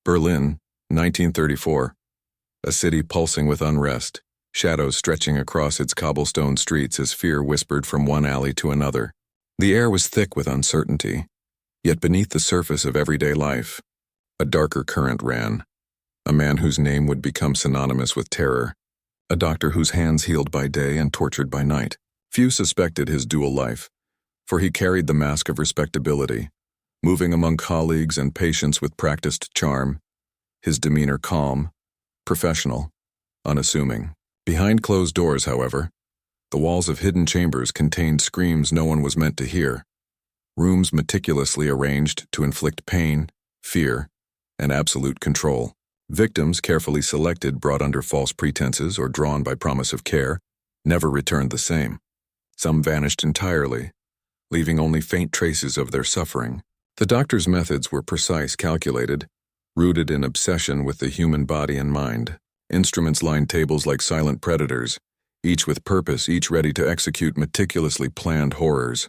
Berlin, 1934. A city pulsing with unrest, shadows stretching across its cobblestone streets as fear whispered from one alley to another. The air was thick with uncertainty, yet beneath the surface of everyday life, a darker current ran. A man whose name would become synonymous with terror. A doctor whose hands healed by day and tortured by night. Few suspected his dual life, for he carried the mask of respectability, moving among colleagues and patients with practiced charm, his demeanor calm, professional, unassuming. Behind closed doors, however, the walls of hidden chambers contained screams no one was meant to hear, rooms meticulously arranged to inflict pain, fear, and absolute control. Victims carefully selected, brought under false pretenses or drawn by promise of care, never returned the same. Some vanished entirely, leaving only faint traces of their suffering. The doctor's methods were precise, calculated, rooted in obsession with the human body and mind. Instruments lined tables like silent predators, each with purpose, each ready to execute meticulously planned horrors.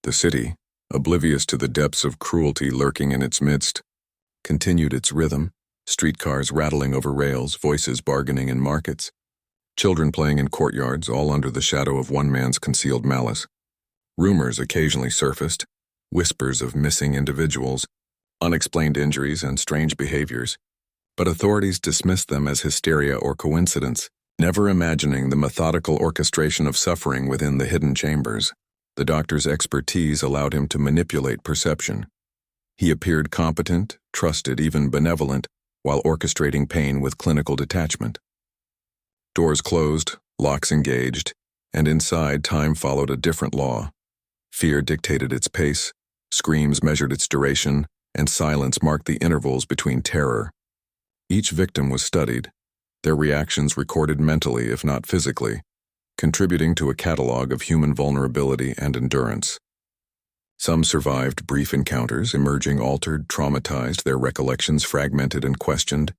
The city, oblivious to the depths of cruelty lurking in its midst, continued its rhythm, streetcars rattling over rails, voices bargaining in markets, children playing in courtyards, all under the shadow of one man's concealed malice. Rumors occasionally surfaced, whispers of missing individuals, unexplained injuries, and strange behaviors, but authorities dismissed them as hysteria or coincidence, never imagining the methodical orchestration of suffering within the hidden chambers. The doctor's expertise allowed him to manipulate perception. He appeared competent, trusted, even benevolent, while orchestrating pain with clinical detachment. Doors closed, locks engaged, and inside time followed a different law. Fear dictated its pace, screams measured its duration, and silence marked the intervals between terror. Each victim was studied, their reactions recorded mentally if not physically, contributing to a catalog of human vulnerability and endurance. Some survived brief encounters, emerging altered, traumatized, their recollections fragmented and questioned,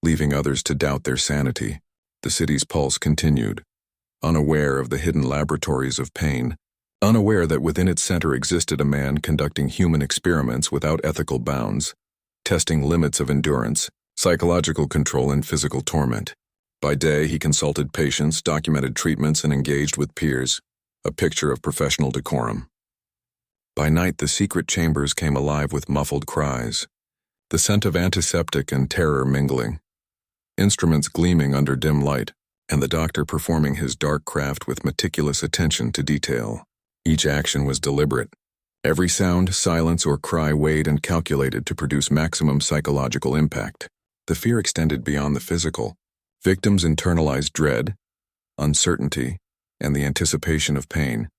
leaving others to doubt their sanity. The city's pulse continued, unaware of the hidden laboratories of pain, unaware that within its center existed a man conducting human experiments without ethical bounds, testing limits of endurance, psychological control, and physical torment. By day, he consulted patients, documented treatments, and engaged with peers, a picture of professional decorum. By night, the secret chambers came alive with muffled cries, the scent of antiseptic and terror mingling, instruments gleaming under dim light, and the doctor performing his dark craft with meticulous attention to detail. Each action was deliberate. Every sound, silence, or cry weighed and calculated to produce maximum psychological impact. The fear extended beyond the physical. Victims internalized dread, uncertainty, and the anticipation of pain,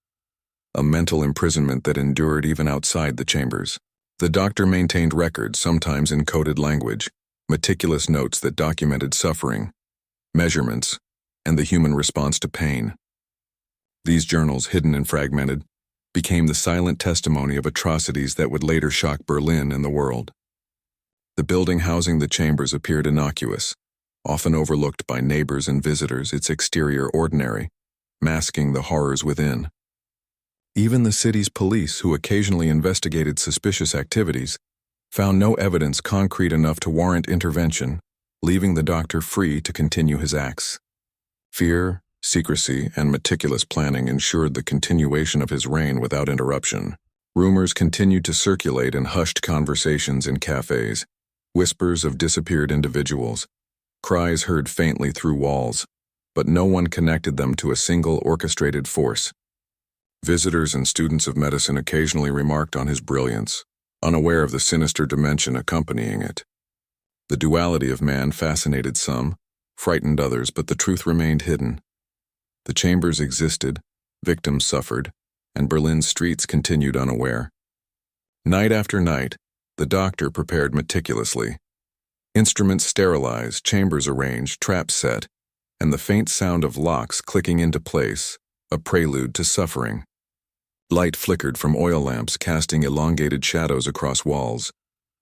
a mental imprisonment that endured even outside the chambers. The doctor maintained records, sometimes in coded language, meticulous notes that documented suffering, measurements, and the human response to pain. These journals, hidden and fragmented, became the silent testimony of atrocities that would later shock Berlin and the world. The building housing the chambers appeared innocuous, often overlooked by neighbors and visitors, its exterior ordinary, masking the horrors within. Even the city's police, who occasionally investigated suspicious activities, found no evidence concrete enough to warrant intervention, leaving the doctor free to continue his acts. Fear, secrecy, and meticulous planning ensured the continuation of his reign without interruption. Rumors continued to circulate in hushed conversations in cafes, whispers of disappeared individuals, cries heard faintly through walls, but no one connected them to a single orchestrated force. Visitors and students of medicine occasionally remarked on his brilliance, unaware of the sinister dimension accompanying it. The duality of man fascinated some, frightened others, but the truth remained hidden. The chambers existed, victims suffered, and Berlin's streets continued unaware. Night after night, the doctor prepared meticulously. Instruments sterilized, chambers arranged, traps set, and the faint sound of locks clicking into place, a prelude to suffering. Light flickered from oil lamps, casting elongated shadows across walls,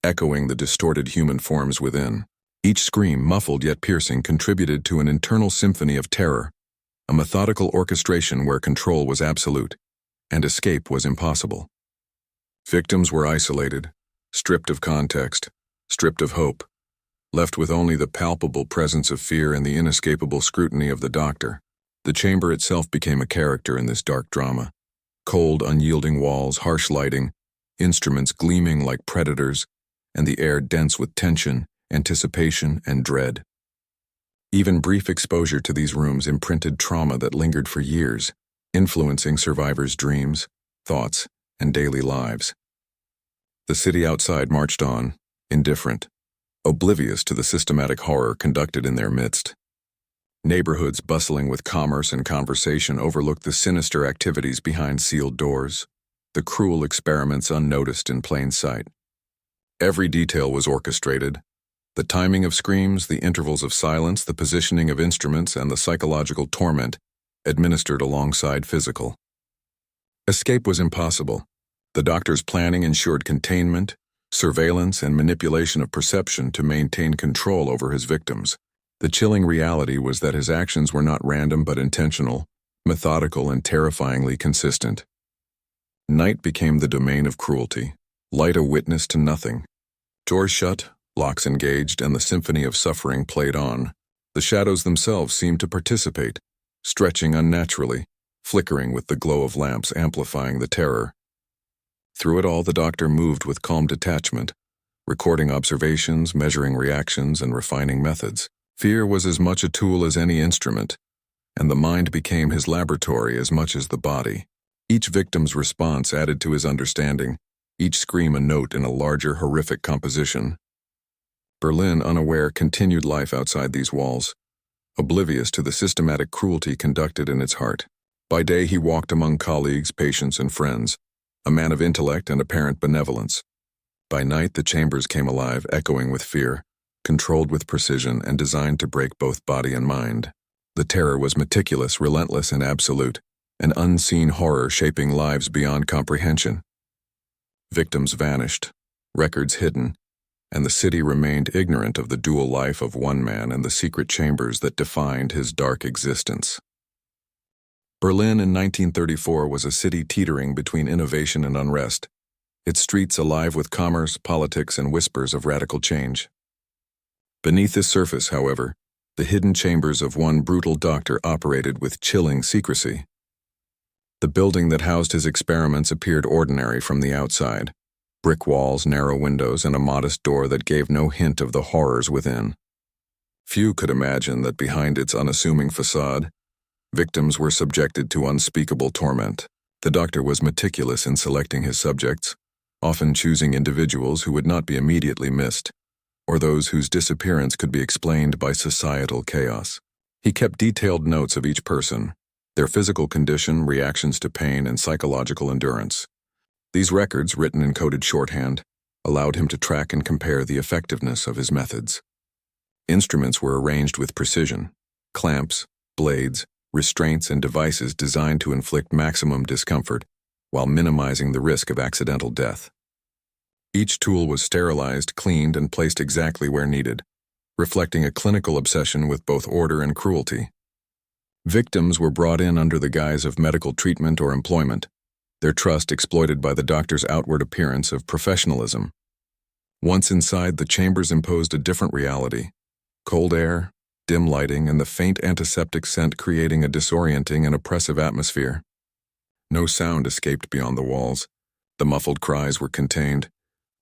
echoing the distorted human forms within. Each scream, muffled yet piercing, contributed to an internal symphony of terror, a methodical orchestration where control was absolute, and escape was impossible. Victims were isolated, stripped of context, stripped of hope, left with only the palpable presence of fear and the inescapable scrutiny of the doctor. The chamber itself became a character in this dark drama. Cold, unyielding walls, harsh lighting, instruments gleaming like predators, and the air dense with tension, anticipation, and dread. Even brief exposure to these rooms imprinted trauma that lingered for years, influencing survivors' dreams, thoughts, and daily lives. The city outside marched on, indifferent, oblivious to the systematic horror conducted in their midst. Neighborhoods bustling with commerce and conversation overlooked the sinister activities behind sealed doors, the cruel experiments unnoticed in plain sight. Every detail was orchestrated. The timing of screams, the intervals of silence, the positioning of instruments, and the psychological torment administered alongside physical. Escape was impossible. The doctor's planning ensured containment, surveillance, and manipulation of perception to maintain control over his victims. The chilling reality was that his actions were not random but intentional, methodical, and terrifyingly consistent. Night became the domain of cruelty, light a witness to nothing. Doors shut, locks engaged, and the symphony of suffering played on. The shadows themselves seemed to participate, stretching unnaturally, flickering with the glow of lamps amplifying the terror. Through it all, the doctor moved with calm detachment, recording observations, measuring reactions, and refining methods. Fear was as much a tool as any instrument, and the mind became his laboratory as much as the body. Each victim's response added to his understanding, each scream a note in a larger, horrific composition. Berlin, unaware, continued life outside these walls, oblivious to the systematic cruelty conducted in its heart. By day he walked among colleagues, patients, and friends, a man of intellect and apparent benevolence. By night the chambers came alive, echoing with fear, controlled with precision, and designed to break both body and mind. The terror was meticulous, relentless, and absolute, an unseen horror shaping lives beyond comprehension. Victims vanished, records hidden, and the city remained ignorant of the dual life of one man and the secret chambers that defined his dark existence. Berlin in 1934 was a city teetering between innovation and unrest, its streets alive with commerce, politics, and whispers of radical change. Beneath this surface, however, the hidden chambers of one brutal doctor operated with chilling secrecy. The building that housed his experiments appeared ordinary from the outside. Brick walls, narrow windows, and a modest door that gave no hint of the horrors within. Few could imagine that behind its unassuming facade, victims were subjected to unspeakable torment. The doctor was meticulous in selecting his subjects, often choosing individuals who would not be immediately missed, or those whose disappearance could be explained by societal chaos. He kept detailed notes of each person, their physical condition, reactions to pain, and psychological endurance. These records, written in coded shorthand, allowed him to track and compare the effectiveness of his methods. Instruments were arranged with precision: clamps, blades, restraints, and devices designed to inflict maximum discomfort while minimizing the risk of accidental death. Each tool was sterilized, cleaned, and placed exactly where needed, reflecting a clinical obsession with both order and cruelty. Victims were brought in under the guise of medical treatment or employment, their trust exploited by the doctor's outward appearance of professionalism. Once inside, the chambers imposed a different reality: cold air, dim lighting, and the faint antiseptic scent creating a disorienting and oppressive atmosphere. No sound escaped beyond the walls. The muffled cries were contained,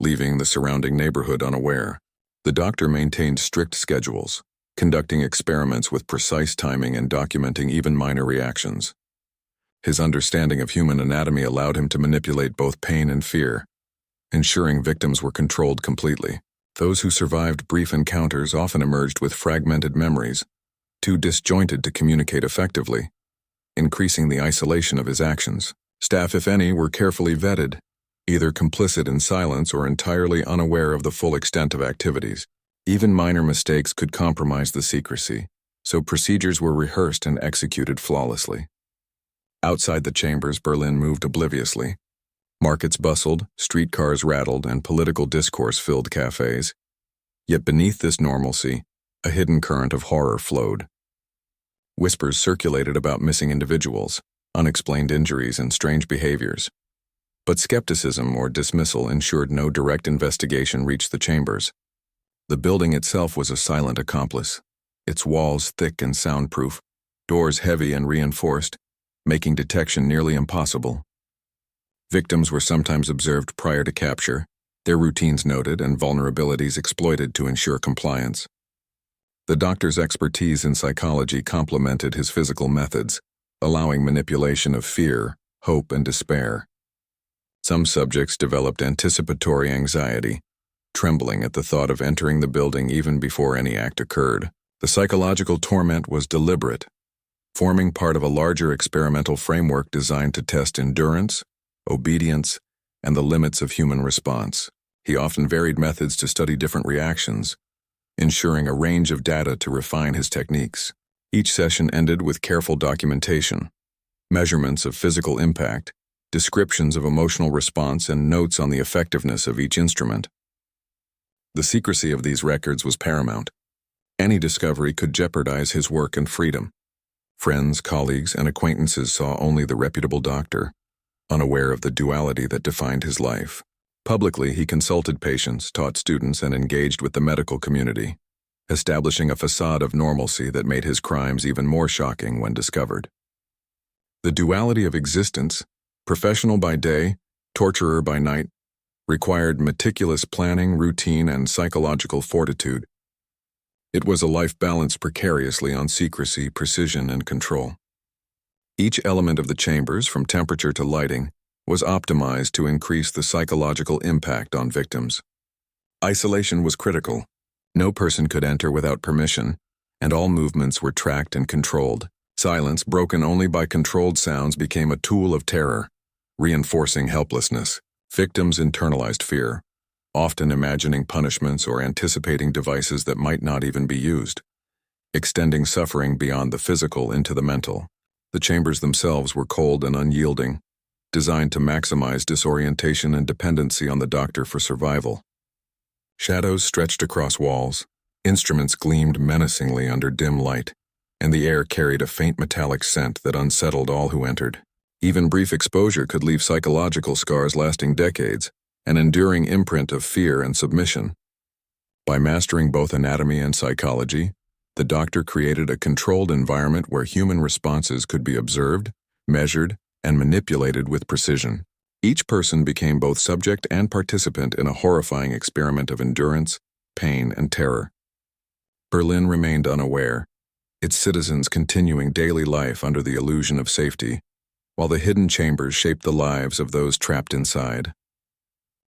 leaving the surrounding neighborhood unaware. The doctor maintained strict schedules, conducting experiments with precise timing and documenting even minor reactions. His understanding of human anatomy allowed him to manipulate both pain and fear, ensuring victims were controlled completely. Those who survived brief encounters often emerged with fragmented memories, too disjointed to communicate effectively, increasing the isolation of his actions. Staff, if any, were carefully vetted, either complicit in silence or entirely unaware of the full extent of activities. Even minor mistakes could compromise the secrecy, so procedures were rehearsed and executed flawlessly. Outside the chambers, Berlin moved obliviously. Markets bustled, streetcars rattled, and political discourse filled cafes. Yet beneath this normalcy, a hidden current of horror flowed. Whispers circulated about missing individuals, unexplained injuries, and strange behaviors. But skepticism or dismissal ensured no direct investigation reached the chambers. The building itself was a silent accomplice, its walls thick and soundproof, doors heavy and reinforced, making detection nearly impossible. Victims were sometimes observed prior to capture, their routines noted and vulnerabilities exploited to ensure compliance. The doctor's expertise in psychology complemented his physical methods, allowing manipulation of fear, hope, and despair. Some subjects developed anticipatory anxiety, trembling at the thought of entering the building even before any act occurred. The psychological torment was deliberate, forming part of a larger experimental framework designed to test endurance, obedience, and the limits of human response. He often varied methods to study different reactions, ensuring a range of data to refine his techniques. Each session ended with careful documentation, measurements of physical impact, descriptions of emotional response, and notes on the effectiveness of each instrument. The secrecy of these records was paramount. Any discovery could jeopardize his work and freedom. Friends, colleagues, and acquaintances saw only the reputable doctor, unaware of the duality that defined his life. Publicly, he consulted patients, taught students, and engaged with the medical community, establishing a facade of normalcy that made his crimes even more shocking when discovered. The duality of existence, professional by day, torturer by night, required meticulous planning, routine, and psychological fortitude. It was a life balanced precariously on secrecy, precision, and control. Each element of the chambers, from temperature to lighting, was optimized to increase the psychological impact on victims. Isolation was critical. No person could enter without permission, and all movements were tracked and controlled. Silence, broken only by controlled sounds, became a tool of terror, reinforcing helplessness. Victims internalized fear, often imagining punishments or anticipating devices that might not even be used, extending suffering beyond the physical into the mental. The chambers themselves were cold and unyielding, designed to maximize disorientation and dependency on the doctor for survival. Shadows stretched across walls, instruments gleamed menacingly under dim light, and the air carried a faint metallic scent that unsettled all who entered. Even brief exposure could leave psychological scars lasting decades, an enduring imprint of fear and submission. By mastering both anatomy and psychology, the doctor created a controlled environment where human responses could be observed, measured, and manipulated with precision. Each person became both subject and participant in a horrifying experiment of endurance, pain, and terror. Berlin remained unaware, its citizens continuing daily life under the illusion of safety, while the hidden chambers shaped the lives of those trapped inside.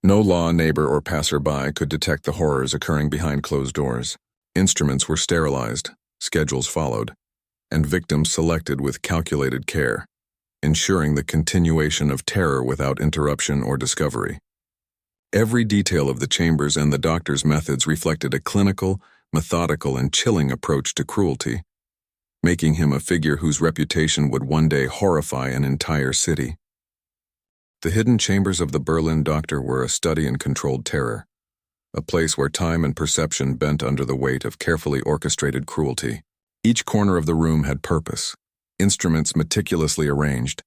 No law, neighbor, or passerby could detect the horrors occurring behind closed doors. Instruments were sterilized, schedules followed, and victims selected with calculated care, ensuring the continuation of terror without interruption or discovery. Every detail of the chambers and the doctor's methods reflected a clinical, methodical, and chilling approach to cruelty, making him a figure whose reputation would one day horrify an entire city. The hidden chambers of the Berlin doctor were a study in controlled terror, a place where time and perception bent under the weight of carefully orchestrated cruelty. Each corner of the room had purpose, instruments meticulously arranged,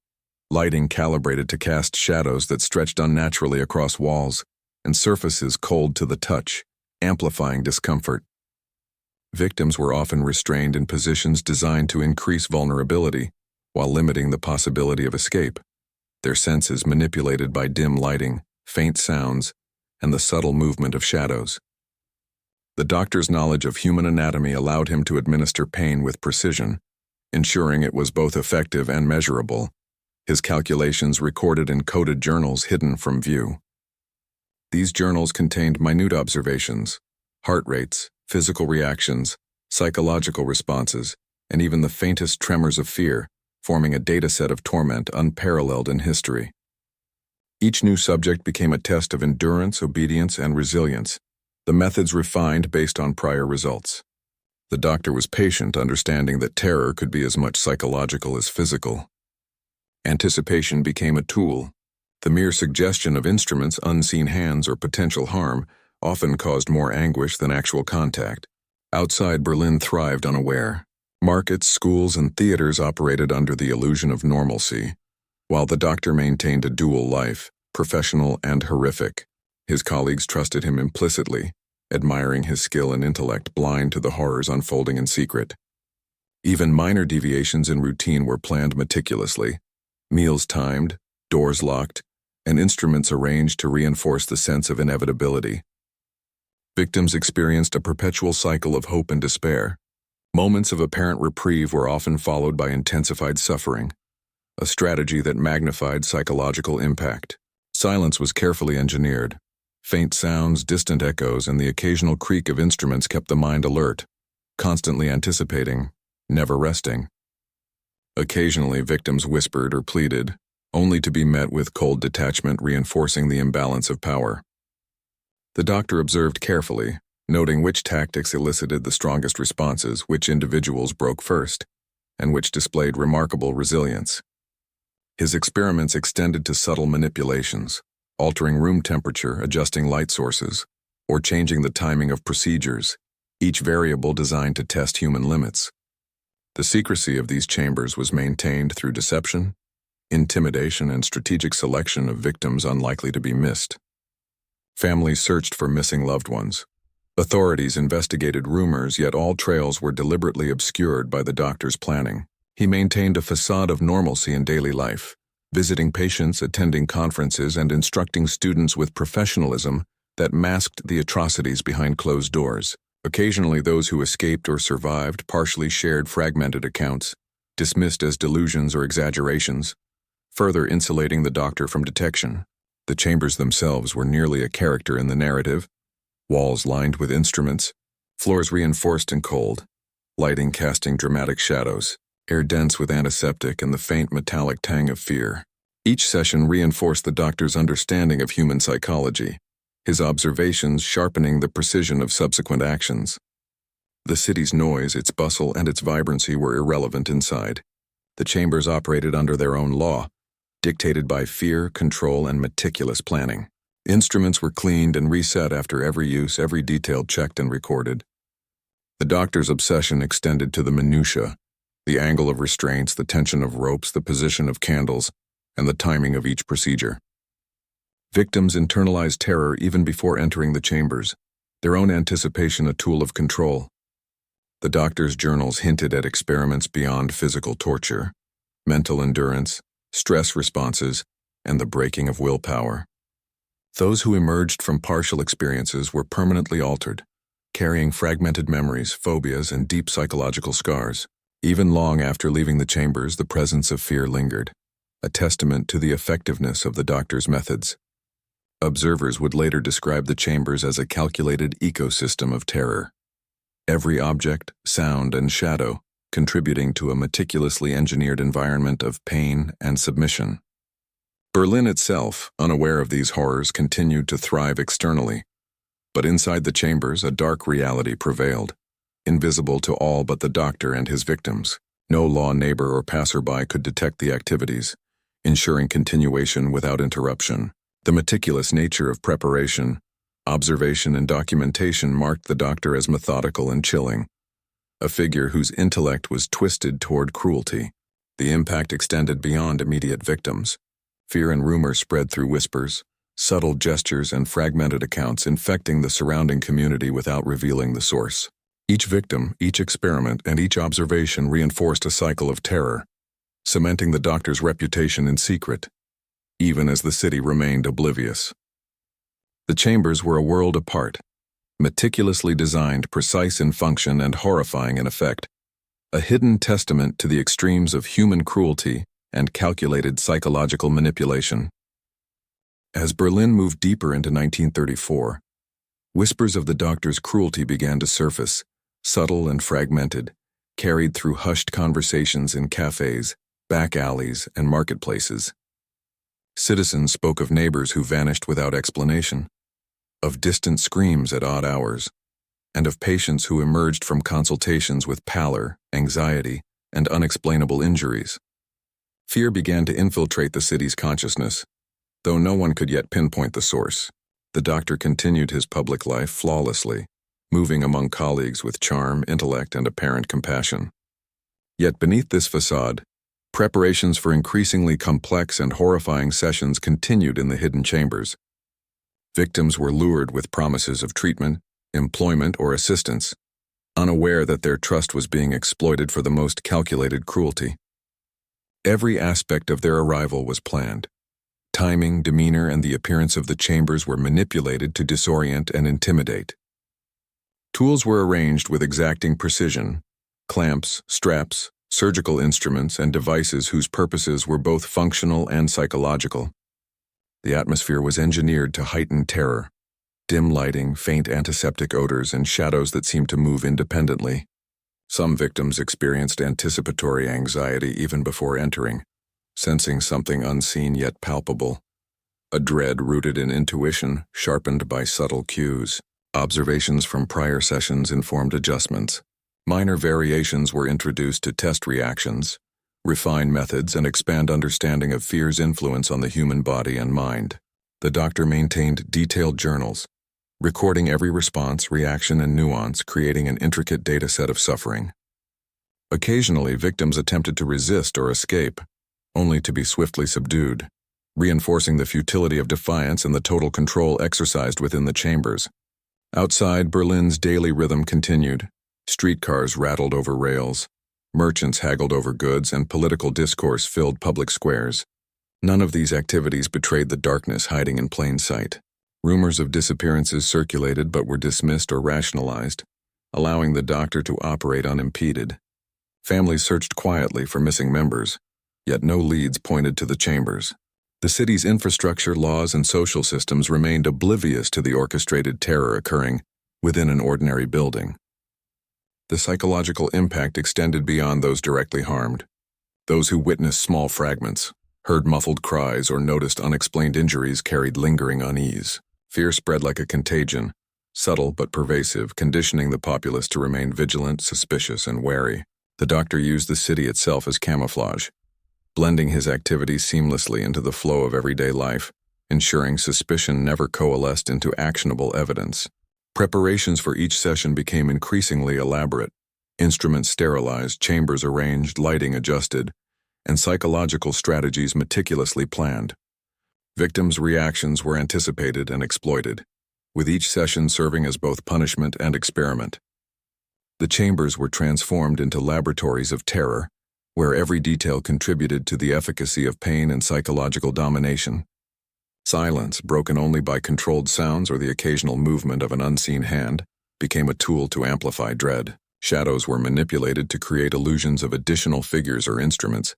lighting calibrated to cast shadows that stretched unnaturally across walls, and surfaces cold to the touch, amplifying discomfort. Victims were often restrained in positions designed to increase vulnerability, while limiting the possibility of escape, their senses manipulated by dim lighting, faint sounds, and the subtle movement of shadows. The doctor's knowledge of human anatomy allowed him to administer pain with precision, ensuring it was both effective and measurable, his calculations recorded in coded journals hidden from view. These journals contained minute observations, heart rates, physical reactions, psychological responses, and even the faintest tremors of fear, forming a dataset of torment unparalleled in history. Each new subject became a test of endurance, obedience, and resilience, the methods refined based on prior results. The doctor was patient, understanding that terror could be as much psychological as physical. Anticipation became a tool. The mere suggestion of instruments, unseen hands, or potential harm often caused more anguish than actual contact. Outside, Berlin thrived unaware. Markets, schools, and theaters operated under the illusion of normalcy, while the doctor maintained a dual life, professional and horrific. His colleagues trusted him implicitly, admiring his skill and intellect, blind to the horrors unfolding in secret. Even minor deviations in routine were planned meticulously, meals timed, doors locked, and instruments arranged to reinforce the sense of inevitability. Victims experienced a perpetual cycle of hope and despair. Moments of apparent reprieve were often followed by intensified suffering, a strategy that magnified psychological impact. Silence was carefully engineered. Faint sounds, distant echoes, and the occasional creak of instruments kept the mind alert, constantly anticipating, never resting. Occasionally, victims whispered or pleaded, only to be met with cold detachment, reinforcing the imbalance of power. The doctor observed carefully, noting which tactics elicited the strongest responses, which individuals broke first, and which displayed remarkable resilience. His experiments extended to subtle manipulations, altering room temperature, adjusting light sources, or changing the timing of procedures, each variable designed to test human limits. The secrecy of these chambers was maintained through deception, intimidation, and strategic selection of victims unlikely to be missed. Families searched for missing loved ones. Authorities investigated rumors, yet all trails were deliberately obscured by the doctor's planning. He maintained a facade of normalcy in daily life, visiting patients, attending conferences, and instructing students with professionalism that masked the atrocities behind closed doors. Occasionally, those who escaped or survived partially shared fragmented accounts, dismissed as delusions or exaggerations, further insulating the doctor from detection. The chambers themselves were nearly a character in the narrative, walls lined with instruments, floors reinforced and cold, lighting casting dramatic shadows, air dense with antiseptic and the faint metallic tang of fear. Each session reinforced the doctor's understanding of human psychology, his observations sharpening the precision of subsequent actions. The city's noise, its bustle, and its vibrancy were irrelevant inside. The chambers operated under their own law, dictated by fear, control, and meticulous planning. Instruments were cleaned and reset after every use, every detail checked and recorded. The doctor's obsession extended to the minutiae, the angle of restraints, the tension of ropes, the position of candles, and the timing of each procedure. Victims internalized terror even before entering the chambers, their own anticipation a tool of control. The doctor's journals hinted at experiments beyond physical torture, mental endurance, stress responses, and the breaking of willpower. Those who emerged from partial experiences were permanently altered, carrying fragmented memories, phobias, and deep psychological scars. Even long after leaving the chambers, the presence of fear lingered, a testament to the effectiveness of the doctor's methods. Observers would later describe the chambers as a calculated ecosystem of terror. Every object, sound, and shadow contributing to a meticulously engineered environment of pain and submission. Berlin itself, unaware of these horrors, continued to thrive externally. But inside the chambers, a dark reality prevailed, invisible to all but the doctor and his victims. No law, neighbor, or passerby could detect the activities, ensuring continuation without interruption. The meticulous nature of preparation, observation, and documentation marked the doctor as methodical and chilling, a figure whose intellect was twisted toward cruelty. The impact extended beyond immediate victims. Fear and rumor spread through whispers, subtle gestures, and fragmented accounts, infecting the surrounding community without revealing the source. Each victim, each experiment, and each observation reinforced a cycle of terror, cementing the doctor's reputation in secret, even as the city remained oblivious. The chambers were a world apart, meticulously designed, precise in function, and horrifying in effect, a hidden testament to the extremes of human cruelty and calculated psychological manipulation. As Berlin moved deeper into 1934, whispers of the doctor's cruelty began to surface, subtle and fragmented, carried through hushed conversations in cafes, back alleys, and marketplaces. Citizens spoke of neighbors who vanished without explanation, of distant screams at odd hours, and of patients who emerged from consultations with pallor, anxiety, and unexplainable injuries. Fear began to infiltrate the city's consciousness, though no one could yet pinpoint the source. The doctor continued his public life flawlessly, moving among colleagues with charm, intellect, and apparent compassion. Yet beneath this facade, preparations for increasingly complex and horrifying sessions continued in the hidden chambers. Victims were lured with promises of treatment, employment, or assistance, unaware that their trust was being exploited for the most calculated cruelty. Every aspect of their arrival was planned. Timing, demeanor, and the appearance of the chambers were manipulated to disorient and intimidate. Tools were arranged with exacting precision: clamps, straps, surgical instruments, and devices whose purposes were both functional and psychological. The atmosphere was engineered to heighten terror: dim lighting, faint antiseptic odors, and shadows that seemed to move independently. Some victims experienced anticipatory anxiety even before entering, sensing something unseen yet palpable, a dread rooted in intuition, sharpened by subtle cues. Observations from prior sessions informed adjustments. Minor variations were introduced to test reactions, refine methods, and expand understanding of fear's influence on the human body and mind. The doctor maintained detailed journals, recording every response, reaction, and nuance, creating an intricate data set of suffering. Occasionally, victims attempted to resist or escape, only to be swiftly subdued, reinforcing the futility of defiance and the total control exercised within the chambers. Outside, Berlin's daily rhythm continued. Streetcars rattled over rails, merchants haggled over goods, and political discourse filled public squares. None of these activities betrayed the darkness hiding in plain sight. Rumors of disappearances circulated but were dismissed or rationalized, allowing the doctor to operate unimpeded. Families searched quietly for missing members, yet no leads pointed to the chambers. The city's infrastructure, laws, and social systems remained oblivious to the orchestrated terror occurring within an ordinary building. The psychological impact extended beyond those directly harmed. Those who witnessed small fragments, heard muffled cries, or noticed unexplained injuries carried lingering unease. Fear spread like a contagion, subtle but pervasive, conditioning the populace to remain vigilant, suspicious, and wary. The doctor used the city itself as camouflage, blending his activities seamlessly into the flow of everyday life, ensuring suspicion never coalesced into actionable evidence. Preparations for each session became increasingly elaborate. Instruments sterilized, chambers arranged, lighting adjusted, and psychological strategies meticulously planned. Victims' reactions were anticipated and exploited, with each session serving as both punishment and experiment. The chambers were transformed into laboratories of terror, where every detail contributed to the efficacy of pain and psychological domination. Silence, broken only by controlled sounds or the occasional movement of an unseen hand, became a tool to amplify dread. Shadows were manipulated to create illusions of additional figures or instruments,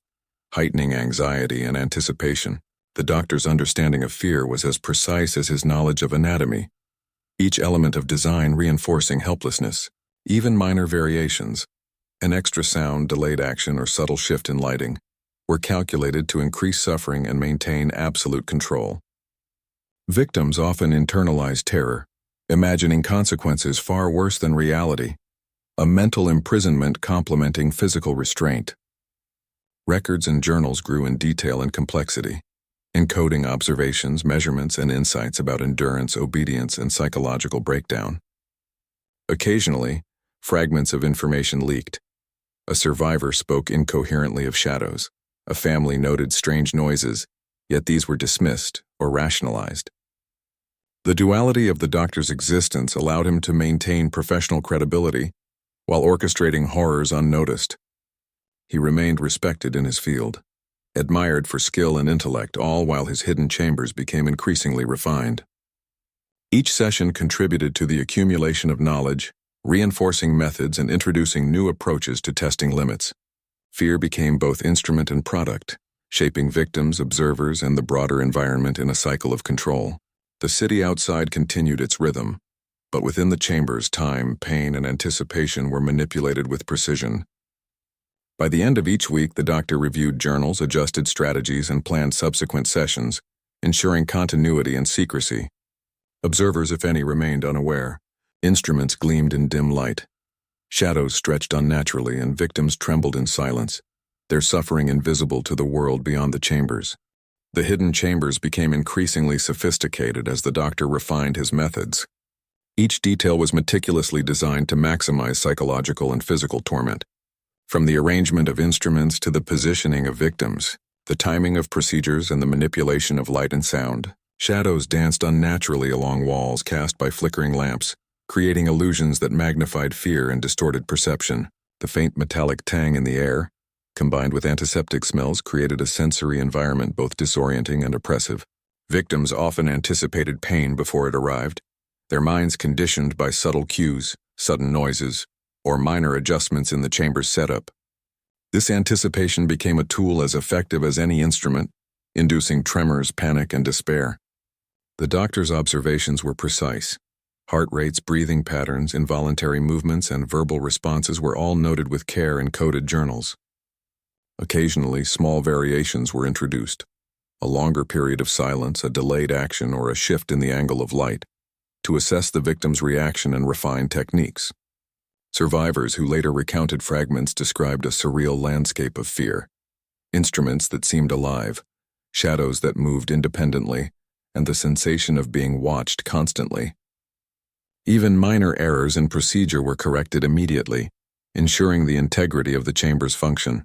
heightening anxiety and anticipation. The doctor's understanding of fear was as precise as his knowledge of anatomy, each element of design reinforcing helplessness. Even minor variations, an extra sound, delayed action, or subtle shift in lighting, were calculated to increase suffering and maintain absolute control. Victims often internalized terror, imagining consequences far worse than reality, a mental imprisonment complementing physical restraint. Records and journals grew in detail and complexity, encoding observations, measurements, and insights about endurance, obedience, and psychological breakdown. Occasionally, fragments of information leaked. A survivor spoke incoherently of shadows. A family noted strange noises, yet these were dismissed or rationalized. The duality of the doctor's existence allowed him to maintain professional credibility while orchestrating horrors unnoticed. He remained respected in his field, admired for skill and intellect, all while his hidden chambers became increasingly refined. Each session contributed to the accumulation of knowledge, reinforcing methods and introducing new approaches to testing limits. Fear became both instrument and product, shaping victims, observers, and the broader environment in a cycle of control. The city outside continued its rhythm, but within the chambers, time, pain, and anticipation were manipulated with precision. By the end of each week, the doctor reviewed journals, adjusted strategies, and planned subsequent sessions, ensuring continuity and secrecy. Observers, if any, remained unaware. Instruments gleamed in dim light. Shadows stretched unnaturally, and victims trembled in silence, their suffering invisible to the world beyond the chambers. The hidden chambers became increasingly sophisticated as the doctor refined his methods. Each detail was meticulously designed to maximize psychological and physical torment. From the arrangement of instruments to the positioning of victims, the timing of procedures, and the manipulation of light and sound, shadows danced unnaturally along walls cast by flickering lamps, creating illusions that magnified fear and distorted perception. The faint metallic tang in the air, combined with antiseptic smells, created a sensory environment both disorienting and oppressive. Victims often anticipated pain before it arrived, their minds conditioned by subtle cues, sudden noises, or minor adjustments in the chamber's setup. This anticipation became a tool as effective as any instrument, inducing tremors, panic, and despair. The doctor's observations were precise. Heart rates, breathing patterns, involuntary movements, and verbal responses were all noted with care in coded journals. Occasionally, small variations were introduced. A longer period of silence, a delayed action, or a shift in the angle of light, to assess the victim's reaction and refine techniques. Survivors who later recounted fragments described a surreal landscape of fear, instruments that seemed alive, shadows that moved independently, and the sensation of being watched constantly. Even minor errors in procedure were corrected immediately, ensuring the integrity of the chamber's function.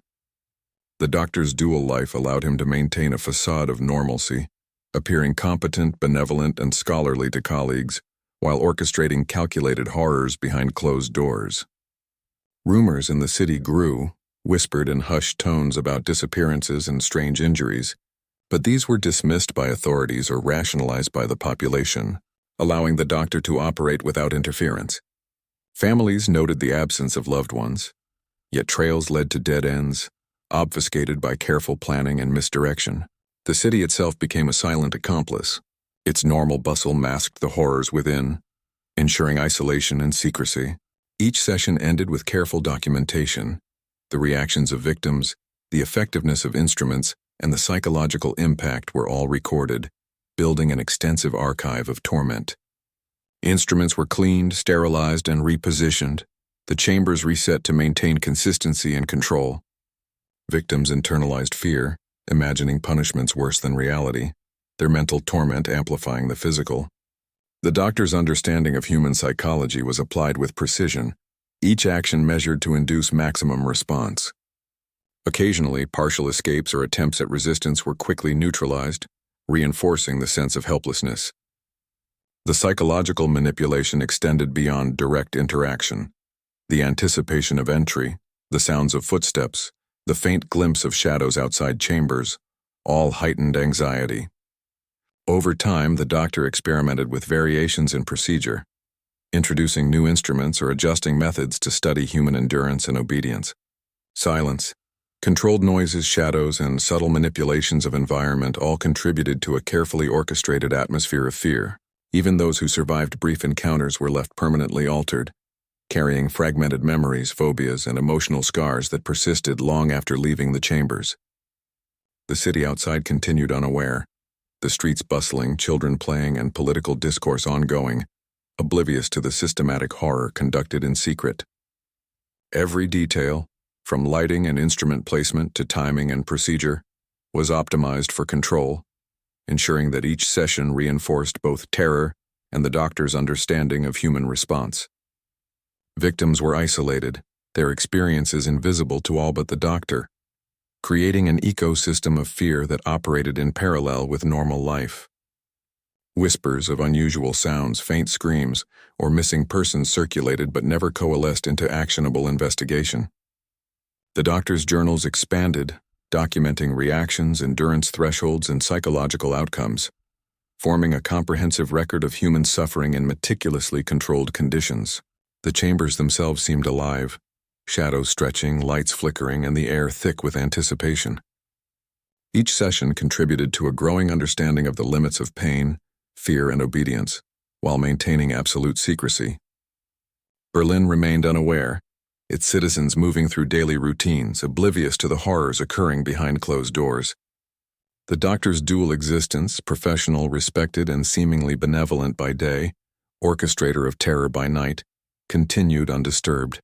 The doctor's dual life allowed him to maintain a facade of normalcy, appearing competent, benevolent, and scholarly to colleagues, while orchestrating calculated horrors behind closed doors. Rumors in the city grew, whispered in hushed tones about disappearances and strange injuries, but these were dismissed by authorities or rationalized by the population, allowing the doctor to operate without interference. Families noted the absence of loved ones, yet trails led to dead ends, obfuscated by careful planning and misdirection. The city itself became a silent accomplice. Its normal bustle masked the horrors within, ensuring isolation and secrecy. Each session ended with careful documentation. The reactions of victims, the effectiveness of instruments, and the psychological impact were all recorded, building an extensive archive of torment. Instruments were cleaned, sterilized, and repositioned, the chambers reset to maintain consistency and control. Victims internalized fear, imagining punishments worse than reality, their mental torment amplifying the physical. The doctor's understanding of human psychology was applied with precision, each action measured to induce maximum response. Occasionally, partial escapes or attempts at resistance were quickly neutralized, reinforcing the sense of helplessness. The psychological manipulation extended beyond direct interaction. The anticipation of entry, the sounds of footsteps, the faint glimpse of shadows outside chambers, all heightened anxiety. Over time, the doctor experimented with variations in procedure, introducing new instruments or adjusting methods to study human endurance and obedience. Silence, controlled noises, shadows, and subtle manipulations of environment all contributed to a carefully orchestrated atmosphere of fear. Even those who survived brief encounters were left permanently altered, carrying fragmented memories, phobias, and emotional scars that persisted long after leaving the chambers. The city outside continued unaware, the streets bustling, children playing, and political discourse ongoing, oblivious to the systematic horror conducted in secret. Every detail, from lighting and instrument placement to timing and procedure, was optimized for control, ensuring that each session reinforced both terror and the doctor's understanding of human response. Victims were isolated, their experiences invisible to all but the doctor, creating an ecosystem of fear that operated in parallel with normal life. Whispers of unusual sounds, faint screams, or missing persons circulated but never coalesced into actionable investigation. The doctor's journals expanded, documenting reactions, endurance thresholds, and psychological outcomes, forming a comprehensive record of human suffering in meticulously controlled conditions. The chambers themselves seemed alive, shadows stretching, lights flickering, and the air thick with anticipation. Each session contributed to a growing understanding of the limits of pain, fear, and obedience, while maintaining absolute secrecy. Berlin remained unaware, its citizens moving through daily routines, oblivious to the horrors occurring behind closed doors. The doctor's dual existence, professional, respected, and seemingly benevolent by day, orchestrator of terror by night, continued undisturbed.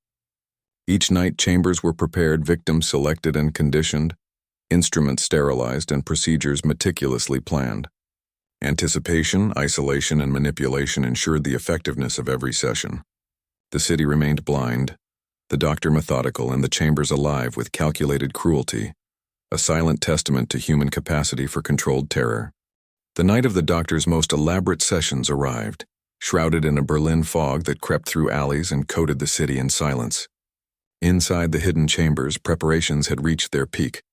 Each night chambers were prepared, victims selected and conditioned, instruments sterilized, and procedures meticulously planned. Anticipation, isolation, and manipulation ensured the effectiveness of every session. The city remained blind, the doctor methodical, and the chambers alive with calculated cruelty, a silent testament to human capacity for controlled terror. The night of the doctor's most elaborate sessions arrived. shrouded in a Berlin fog that crept through alleys and coated the city in silence. Inside the hidden chambers, preparations had reached their peak,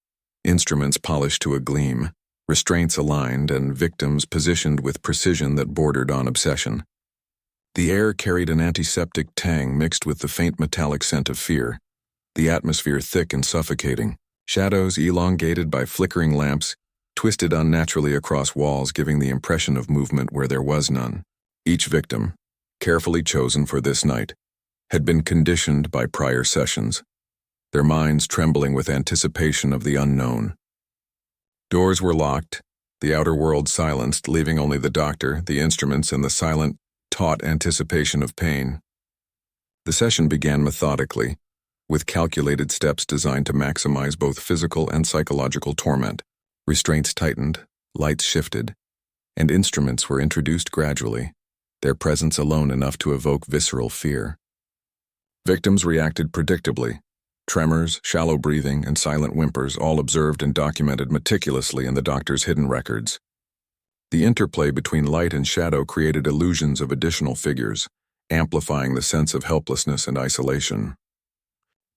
instruments polished to a gleam, restraints aligned, and victims positioned with precision that bordered on obsession. The air carried an antiseptic tang mixed with the faint metallic scent of fear, the atmosphere thick and suffocating, shadows elongated by flickering lamps, twisted unnaturally across walls, giving the impression of movement where there was none. Each victim, carefully chosen for this night, had been conditioned by prior sessions, their minds trembling with anticipation of the unknown. Doors were locked, the outer world silenced, leaving only the doctor, the instruments, and the silent, taut anticipation of pain. The session began methodically, with calculated steps designed to maximize both physical and psychological torment. Restraints tightened, lights shifted, and instruments were introduced gradually, their presence alone enough to evoke visceral fear. Victims reacted predictably. Tremors, shallow breathing, and silent whimpers, all observed and documented meticulously in the doctor's hidden records. The interplay between light and shadow created illusions of additional figures, amplifying the sense of helplessness and isolation.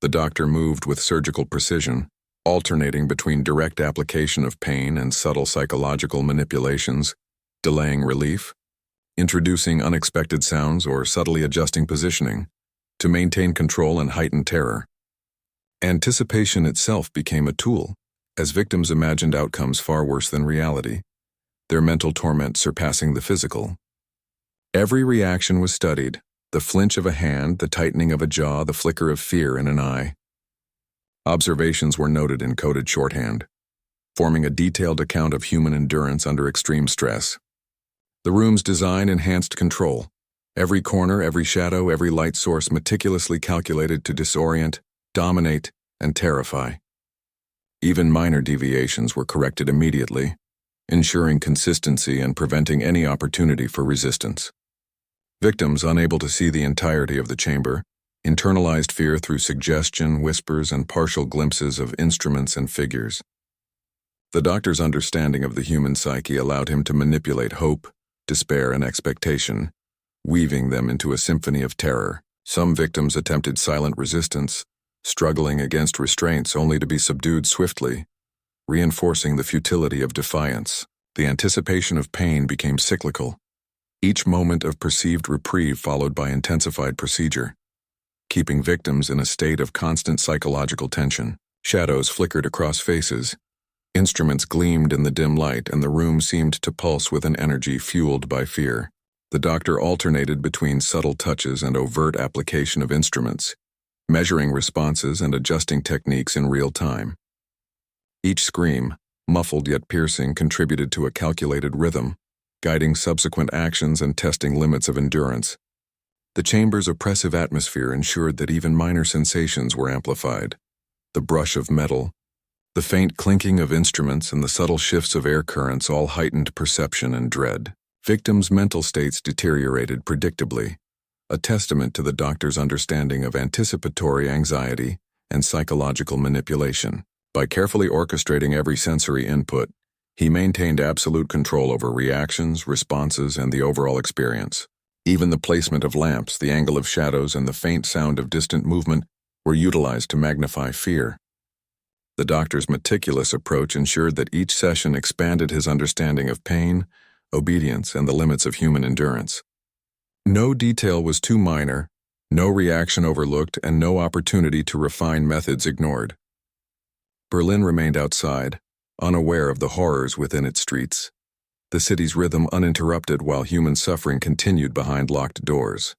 The doctor moved with surgical precision, alternating between direct application of pain and subtle psychological manipulations, delaying relief, introducing unexpected sounds, or subtly adjusting positioning to maintain control and heighten terror. Anticipation itself became a tool, as victims imagined outcomes far worse than reality, their mental torment surpassing the physical. Every reaction was studied, the flinch of a hand, the tightening of a jaw, the flicker of fear in an eye. Observations were noted in coded shorthand, forming a detailed account of human endurance under extreme stress. The room's design enhanced control. Every corner, every shadow, every light source meticulously calculated to disorient, dominate, and terrify. Even minor deviations were corrected immediately, ensuring consistency and preventing any opportunity for resistance. Victims, unable to see the entirety of the chamber, internalized fear through suggestion, whispers, and partial glimpses of instruments and figures. The doctor's understanding of the human psyche allowed him to manipulate hope, despair, and expectation, weaving them into a symphony of terror. Some victims attempted silent resistance, struggling against restraints only to be subdued swiftly, reinforcing the futility of defiance. The anticipation of pain became cyclical, each moment of perceived reprieve followed by intensified procedure, keeping victims in a state of constant psychological tension. Shadows flickered across faces, instruments gleamed in the dim light, and the room seemed to pulse with an energy fueled by fear. The doctor alternated between subtle touches and overt application of instruments, measuring responses and adjusting techniques in real time. Each scream, muffled yet piercing, contributed to a calculated rhythm, guiding subsequent actions and testing limits of endurance. The chamber's oppressive atmosphere ensured that even minor sensations were amplified. The brush of metal, the faint clinking of instruments, and the subtle shifts of air currents all heightened perception and dread. Victims' mental states deteriorated predictably, a testament to the doctor's understanding of anticipatory anxiety and psychological manipulation. By carefully orchestrating every sensory input, he maintained absolute control over reactions, responses, and the overall experience. Even the placement of lamps, the angle of shadows, and the faint sound of distant movement were utilized to magnify fear. The doctor's meticulous approach ensured that each session expanded his understanding of pain, obedience, and the limits of human endurance. No detail was too minor, no reaction overlooked, and no opportunity to refine methods ignored. Berlin remained outside, unaware of the horrors within its streets, the city's rhythm uninterrupted while human suffering continued behind locked doors.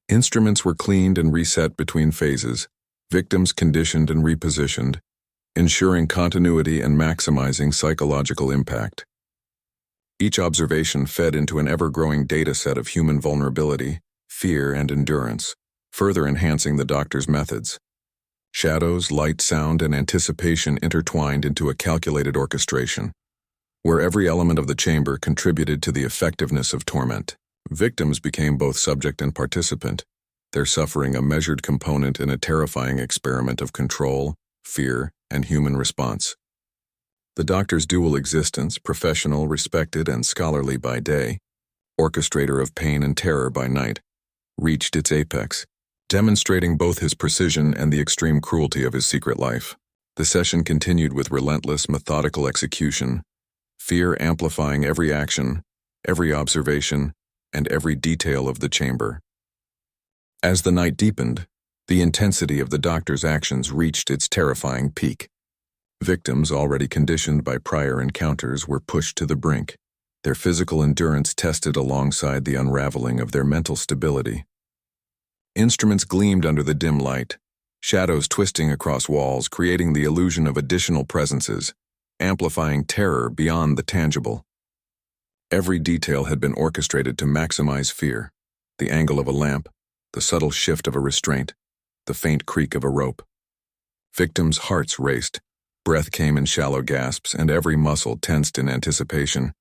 Instruments were cleaned and reset between phases, victims conditioned and repositioned, ensuring continuity and maximizing psychological impact. Each observation fed into an ever-growing data set of human vulnerability, fear, and endurance, further enhancing the doctor's methods. Shadows, light, sound, and anticipation intertwined into a calculated orchestration, where every element of the chamber contributed to the effectiveness of torment. Victims became both subject and participant, their suffering a measured component in a terrifying experiment of control, fear, and human response. The doctor's dual existence, professional, respected, and scholarly by day, orchestrator of pain and terror by night, reached its apex, demonstrating both his precision and the extreme cruelty of his secret life. The session continued with relentless, methodical execution, fear amplifying every action, every observation, and every detail of the chamber. As the night deepened, the intensity of the doctor's actions reached its terrifying peak. Victims already conditioned by prior encounters were pushed to the brink, their physical endurance tested alongside the unraveling of their mental stability. Instruments gleamed under the dim light, shadows twisting across walls, creating the illusion of additional presences, amplifying terror beyond the tangible. Every detail had been orchestrated to maximize fear: the angle of a lamp, the subtle shift of a restraint, the faint creak of a rope. Victims' hearts raced, breath came in shallow gasps, and every muscle tensed in anticipation,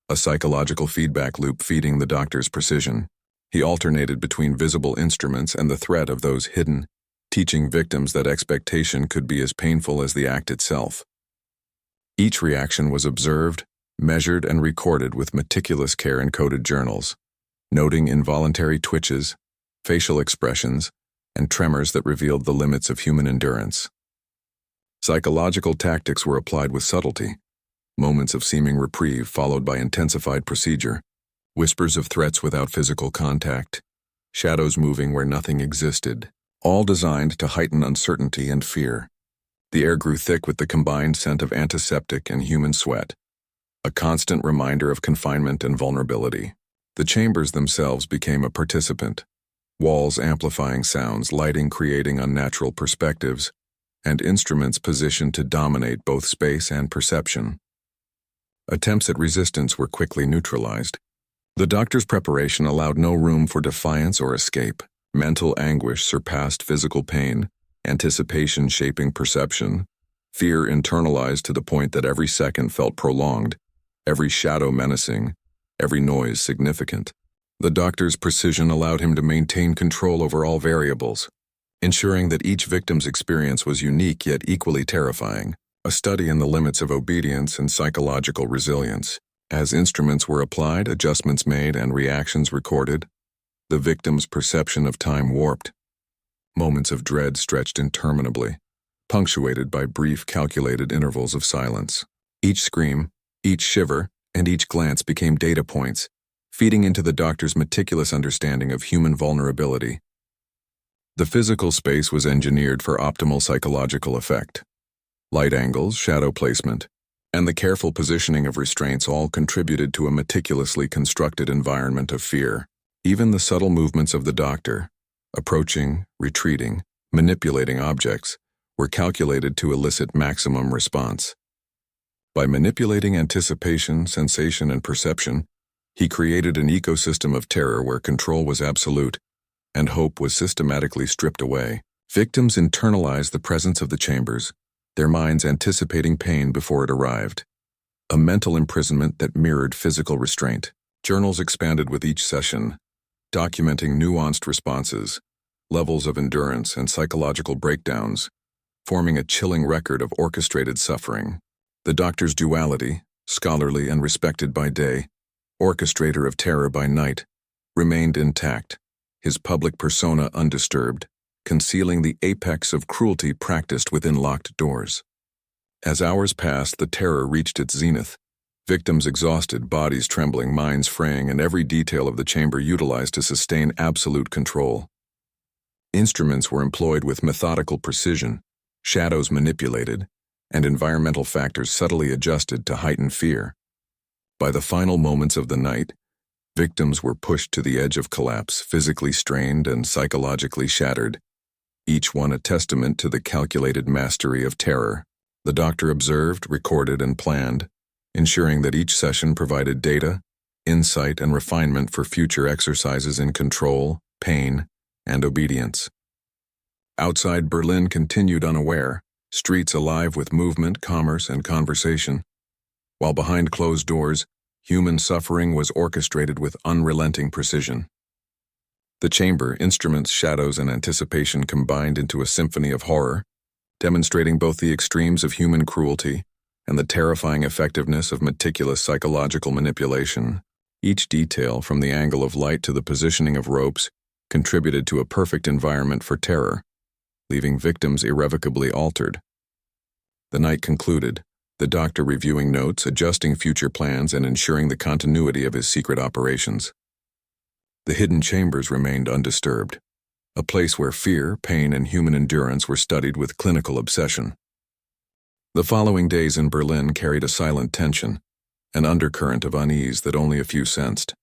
a psychological feedback loop feeding the doctor's precision. He alternated between visible instruments and the threat of those hidden, teaching victims that expectation could be as painful as the act itself. Each reaction was observed, measured, and recorded with meticulous care in coded journals, noting involuntary twitches, facial expressions, and tremors that revealed the limits of human endurance. Psychological tactics were applied with subtlety, moments of seeming reprieve followed by intensified procedure, whispers of threats without physical contact, shadows moving where nothing existed, all designed to heighten uncertainty and fear. The air grew thick with the combined scent of antiseptic and human sweat, a constant reminder of confinement and vulnerability. The chambers themselves became a participant, walls amplifying sounds, lighting creating unnatural perspectives, and instruments positioned to dominate both space and perception. Attempts at resistance were quickly neutralized. The doctor's preparation allowed no room for defiance or escape. Mental anguish surpassed physical pain, anticipation shaping perception, fear internalized to the point that every second felt prolonged, every shadow menacing, every noise significant. The doctor's precision allowed him to maintain control over all variables, ensuring that each victim's experience was unique yet equally terrifying, a study in the limits of obedience and psychological resilience. As instruments were applied, adjustments made, and reactions recorded, the victim's perception of time warped. Moments of dread stretched interminably, punctuated by brief, calculated intervals of silence. Each scream, each shiver, and each glance became data points, feeding into the doctor's meticulous understanding of human vulnerability. The physical space was engineered for optimal psychological effect. Light angles, shadow placement, and the careful positioning of restraints all contributed to a meticulously constructed environment of fear. Even the subtle movements of the doctor, approaching, retreating, manipulating objects, were calculated to elicit maximum response. By manipulating anticipation, sensation, and perception, he created an ecosystem of terror where control was absolute and hope was systematically stripped away. Victims internalized the presence of the chambers, their minds anticipating pain before it arrived. A mental imprisonment that mirrored physical restraint. Journals expanded with each session, documenting nuanced responses, levels of endurance, and psychological breakdowns, forming a chilling record of orchestrated suffering. The doctor's duality, scholarly and respected by day, orchestrator of terror by night, remained intact, his public persona undisturbed, concealing the apex of cruelty practiced within locked doors. As hours passed, the terror reached its zenith. Victims exhausted, bodies trembling, minds fraying, and every detail of the chamber utilized to sustain absolute control. Instruments were employed with methodical precision, shadows manipulated, and environmental factors subtly adjusted to heighten fear. By the final moments of the night, victims were pushed to the edge of collapse, physically strained and psychologically shattered, each one a testament to the calculated mastery of terror. The doctor observed, recorded, and planned, ensuring that each session provided data, insight, and refinement for future exercises in control, pain, and obedience. Outside, Berlin continued unaware, streets alive with movement, commerce, and conversation, while behind closed doors, human suffering was orchestrated with unrelenting precision. The chamber, instruments, shadows, and anticipation combined into a symphony of horror, demonstrating both the extremes of human cruelty and the terrifying effectiveness of meticulous psychological manipulation. Each detail, from the angle of light to the positioning of ropes, contributed to a perfect environment for terror, leaving victims irrevocably altered. The night concluded, the doctor reviewing notes, adjusting future plans, and ensuring the continuity of his secret operations. The hidden chambers remained undisturbed, a place where fear, pain, and human endurance were studied with clinical obsession. The following days in Berlin carried a silent tension, an undercurrent of unease that only a few sensed.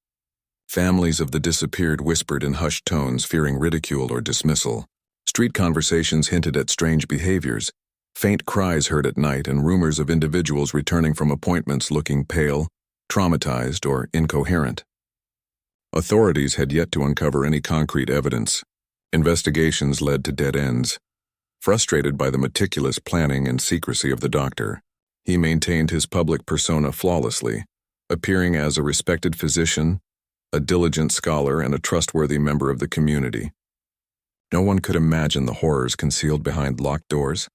Families of the disappeared whispered in hushed tones, fearing ridicule or dismissal. Street conversations hinted at strange behaviors, faint cries heard at night, and rumors of individuals returning from appointments looking pale, traumatized, or incoherent. Authorities had yet to uncover any concrete evidence. Investigations led to dead ends. Frustrated by the meticulous planning and secrecy of the doctor, he maintained his public persona flawlessly, appearing as a respected physician, a diligent scholar, and a trustworthy member of the community. No one could imagine the horrors concealed behind locked doors,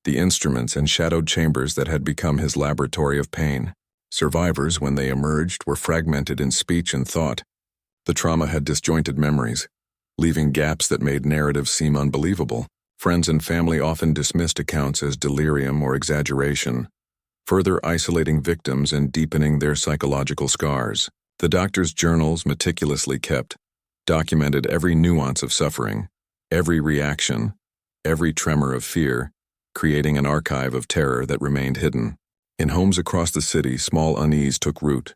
the instruments and shadowed chambers that had become his laboratory of pain. Survivors, when they emerged, were fragmented in speech and thought. The trauma had disjointed memories, leaving gaps that made narratives seem unbelievable. Friends and family often dismissed accounts as delirium or exaggeration, further isolating victims and deepening their psychological scars. The doctor's journals, meticulously kept, documented every nuance of suffering, every reaction, every tremor of fear, creating an archive of terror that remained hidden. In homes across the city, small unease took root.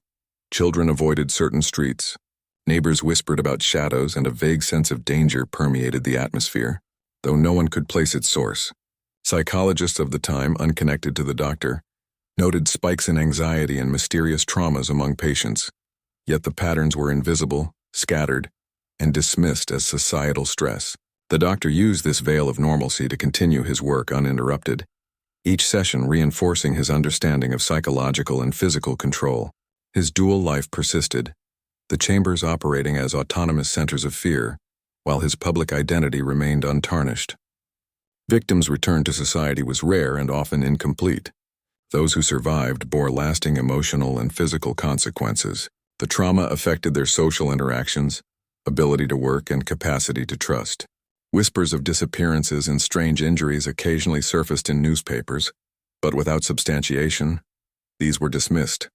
Children avoided certain streets. Neighbors whispered about shadows, and a vague sense of danger permeated the atmosphere, though no one could place its source. Psychologists of the time, unconnected to the doctor, noted spikes in anxiety and mysterious traumas among patients, yet the patterns were invisible, scattered, and dismissed as societal stress. The doctor used this veil of normalcy to continue his work uninterrupted, each session reinforcing his understanding of psychological and physical control. His dual life persisted, the chambers operating as autonomous centers of fear, while his public identity remained untarnished. Victims' return to society was rare and often incomplete. Those who survived bore lasting emotional and physical consequences. The trauma affected their social interactions, ability to work, and capacity to trust. Whispers of disappearances and strange injuries occasionally surfaced in newspapers, but without substantiation, these were dismissed,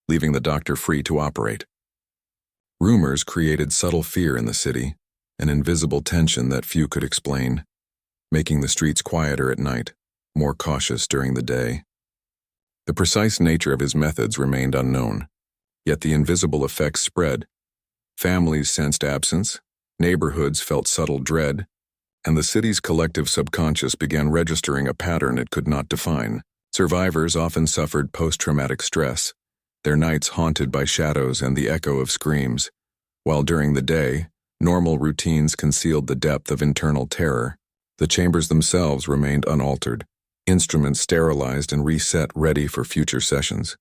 leaving the doctor free to operate. Rumors created subtle fear in the city, an invisible tension that few could explain, making the streets quieter at night, more cautious during the day. The precise nature of his methods remained unknown, yet the invisible effects spread. Families sensed absence, neighborhoods felt subtle dread, and the city's collective subconscious began registering a pattern it could not define. Survivors often suffered post-traumatic stress, their nights haunted by shadows and the echo of screams, while during the day, normal routines concealed the depth of internal terror. The chambers themselves remained unaltered, instruments sterilized and reset, ready for future sessions.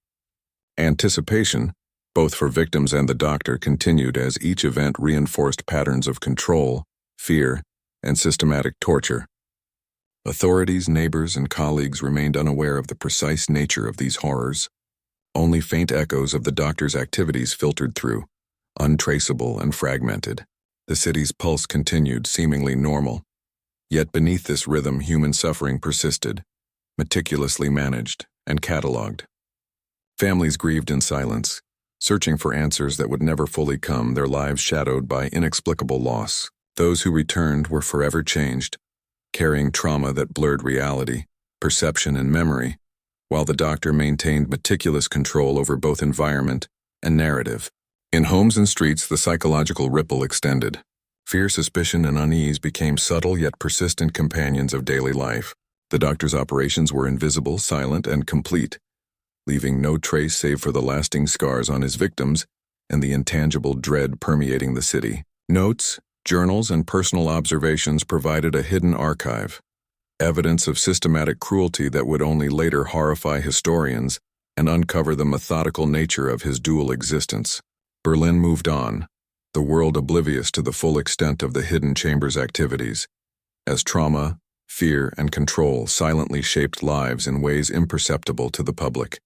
Anticipation, both for victims and the doctor, continued as each event reinforced patterns of control, fear, and systematic torture. Authorities, neighbors, and colleagues remained unaware of the precise nature of these horrors. Only faint echoes of the doctor's activities filtered through, untraceable and fragmented. The city's pulse continued, seemingly normal. Yet beneath this rhythm, human suffering persisted, meticulously managed and catalogued. Families grieved in silence, searching for answers that would never fully come, their lives shadowed by inexplicable loss. Those who returned were forever changed, carrying trauma that blurred reality, perception, and memory, while the doctor maintained meticulous control over both environment and narrative. In homes and streets, the psychological ripple extended. Fear, suspicion, and unease became subtle yet persistent companions of daily life. The doctor's operations were invisible, silent, and complete, leaving no trace save for the lasting scars on his victims and the intangible dread permeating the city. Notes, journals, and personal observations provided a hidden archive, evidence of systematic cruelty that would only later horrify historians and uncover the methodical nature of his dual existence. Berlin moved on, the world oblivious to the full extent of the hidden chamber's activities, as trauma, fear, and control silently shaped lives in ways imperceptible to the public.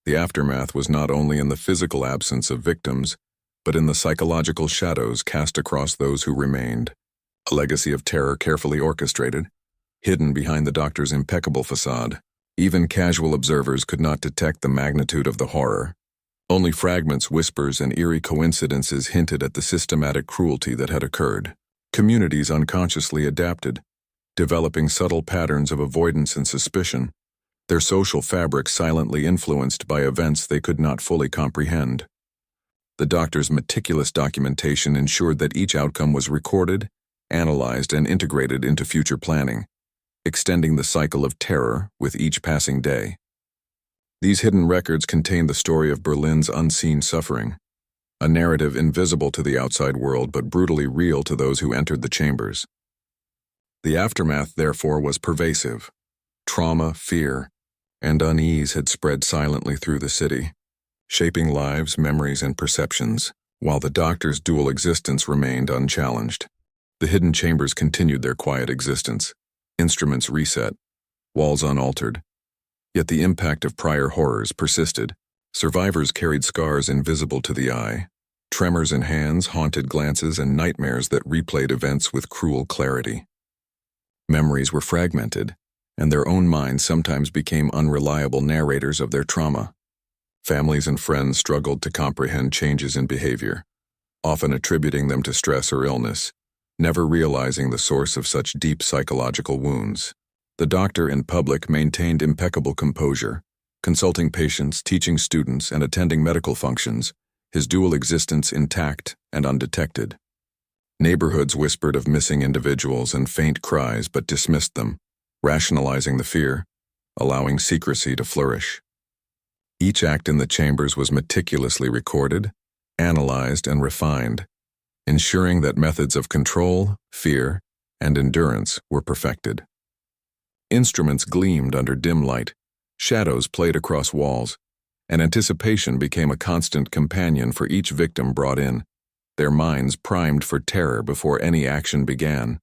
The aftermath was not only in the physical absence of victims, but in the psychological shadows cast across those who remained. A legacy of terror carefully orchestrated, hidden behind the doctor's impeccable facade. Even casual observers could not detect the magnitude of the horror. Only fragments, whispers, and eerie coincidences hinted at the systematic cruelty that had occurred. Communities unconsciously adapted, developing subtle patterns of avoidance and suspicion, their social fabric silently influenced by events they could not fully comprehend. The doctor's meticulous documentation ensured that each outcome was recorded, analyzed, and integrated into future planning, extending the cycle of terror with each passing day. These hidden records contain the story of Berlin's unseen suffering, a narrative invisible to the outside world but brutally real to those who entered the chambers. The aftermath, therefore, was pervasive. Trauma, fear, and unease had spread silently through the city, shaping lives, memories, and perceptions, while the doctor's dual existence remained unchallenged. The hidden chambers continued their quiet existence, instruments reset, walls unaltered. Yet the impact of prior horrors persisted. Survivors carried scars invisible to the eye, tremors in hands, haunted glances, and nightmares that replayed events with cruel clarity. Memories were fragmented, and their own minds sometimes became unreliable narrators of their trauma. Families and friends struggled to comprehend changes in behavior, often attributing them to stress or illness, never realizing the source of such deep psychological wounds. The doctor in public maintained impeccable composure, consulting patients, teaching students, and attending medical functions, his dual existence intact and undetected. Neighborhoods whispered of missing individuals and faint cries but dismissed them, rationalizing the fear, allowing secrecy to flourish. Each act in the chambers was meticulously recorded, analyzed, and refined, ensuring that methods of control, fear, and endurance were perfected. Instruments gleamed under dim light, shadows played across walls, and anticipation became a constant companion for each victim brought in, their minds primed for terror before any action began.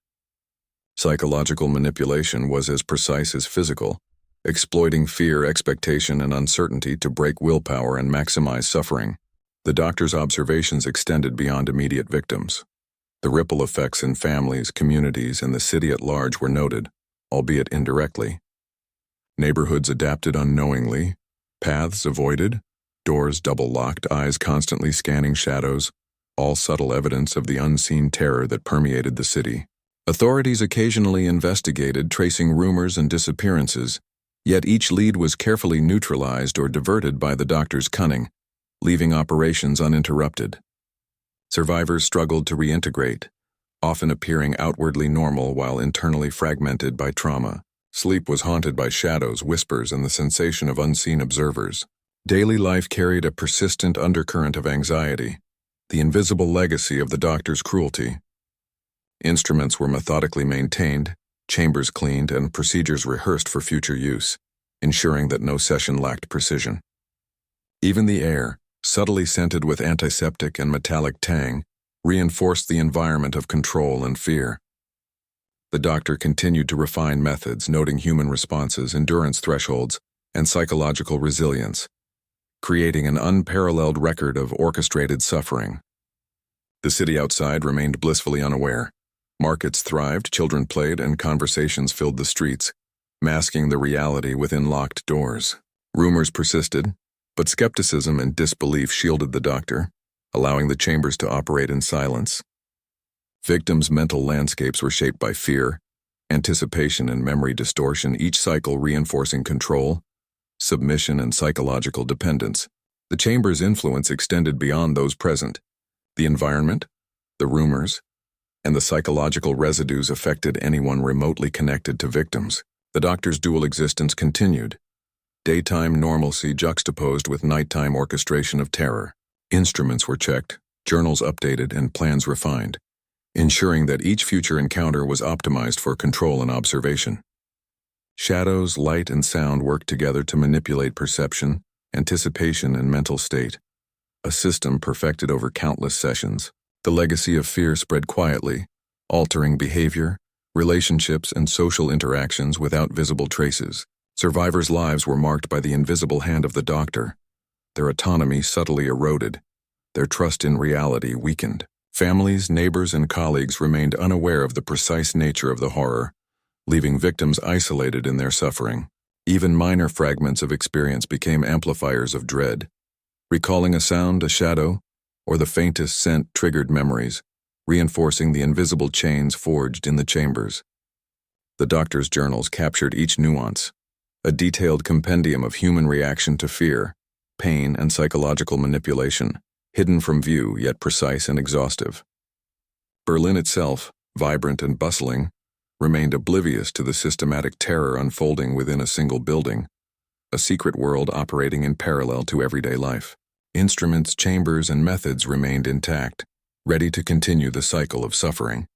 Psychological manipulation was as precise as physical, exploiting fear, expectation, and uncertainty to break willpower and maximize suffering. The doctor's observations extended beyond immediate victims. The ripple effects in families, communities, and the city at large were noted, albeit indirectly. Neighborhoods adapted unknowingly, paths avoided, doors double-locked, eyes constantly scanning shadows, all subtle evidence of the unseen terror that permeated the city. Authorities occasionally investigated, tracing rumors and disappearances, yet each lead was carefully neutralized or diverted by the doctor's cunning, leaving operations uninterrupted. Survivors struggled to reintegrate, often appearing outwardly normal while internally fragmented by trauma. Sleep was haunted by shadows, whispers, and the sensation of unseen observers. Daily life carried a persistent undercurrent of anxiety, the invisible legacy of the doctor's cruelty. Instruments were methodically maintained, chambers cleaned, and procedures rehearsed for future use, ensuring that no session lacked precision. Even the air, subtly scented with antiseptic and metallic tang, reinforced the environment of control and fear. The doctor continued to refine methods, noting human responses, endurance thresholds, and psychological resilience, creating an unparalleled record of orchestrated suffering. The city outside remained blissfully unaware. Markets thrived, children played, and conversations filled the streets, masking the reality within locked doors. Rumors persisted, but skepticism and disbelief shielded the doctor, allowing the chambers to operate in silence. Victims' mental landscapes were shaped by fear, anticipation, and memory distortion, each cycle reinforcing control, submission, and psychological dependence. The chamber's influence extended beyond those present. The environment, the rumors, and the psychological residues affected anyone remotely connected to victims. The doctor's dual existence continued, daytime normalcy juxtaposed with nighttime orchestration of terror. Instruments were checked, journals updated, and plans refined, ensuring that each future encounter was optimized for control and observation. Shadows, light, and sound worked together to manipulate perception, anticipation, and mental state, a system perfected over countless sessions. The legacy of fear spread quietly, altering behavior, relationships, and social interactions without visible traces. Survivors' lives were marked by the invisible hand of the doctor, their autonomy subtly eroded, their trust in reality weakened. Families, neighbors, and colleagues remained unaware of the precise nature of the horror, leaving victims isolated in their suffering. Even minor fragments of experience became amplifiers of dread. Recalling a sound, a shadow, or the faintest scent triggered memories, reinforcing the invisible chains forged in the chambers. The doctor's journals captured each nuance, a detailed compendium of human reaction to fear, pain, and psychological manipulation, hidden from view yet precise and exhaustive. Berlin itself, vibrant and bustling, remained oblivious to the systematic terror unfolding within a single building, a secret world operating in parallel to everyday life. Instruments, chambers, and methods remained intact, ready to continue the cycle of suffering.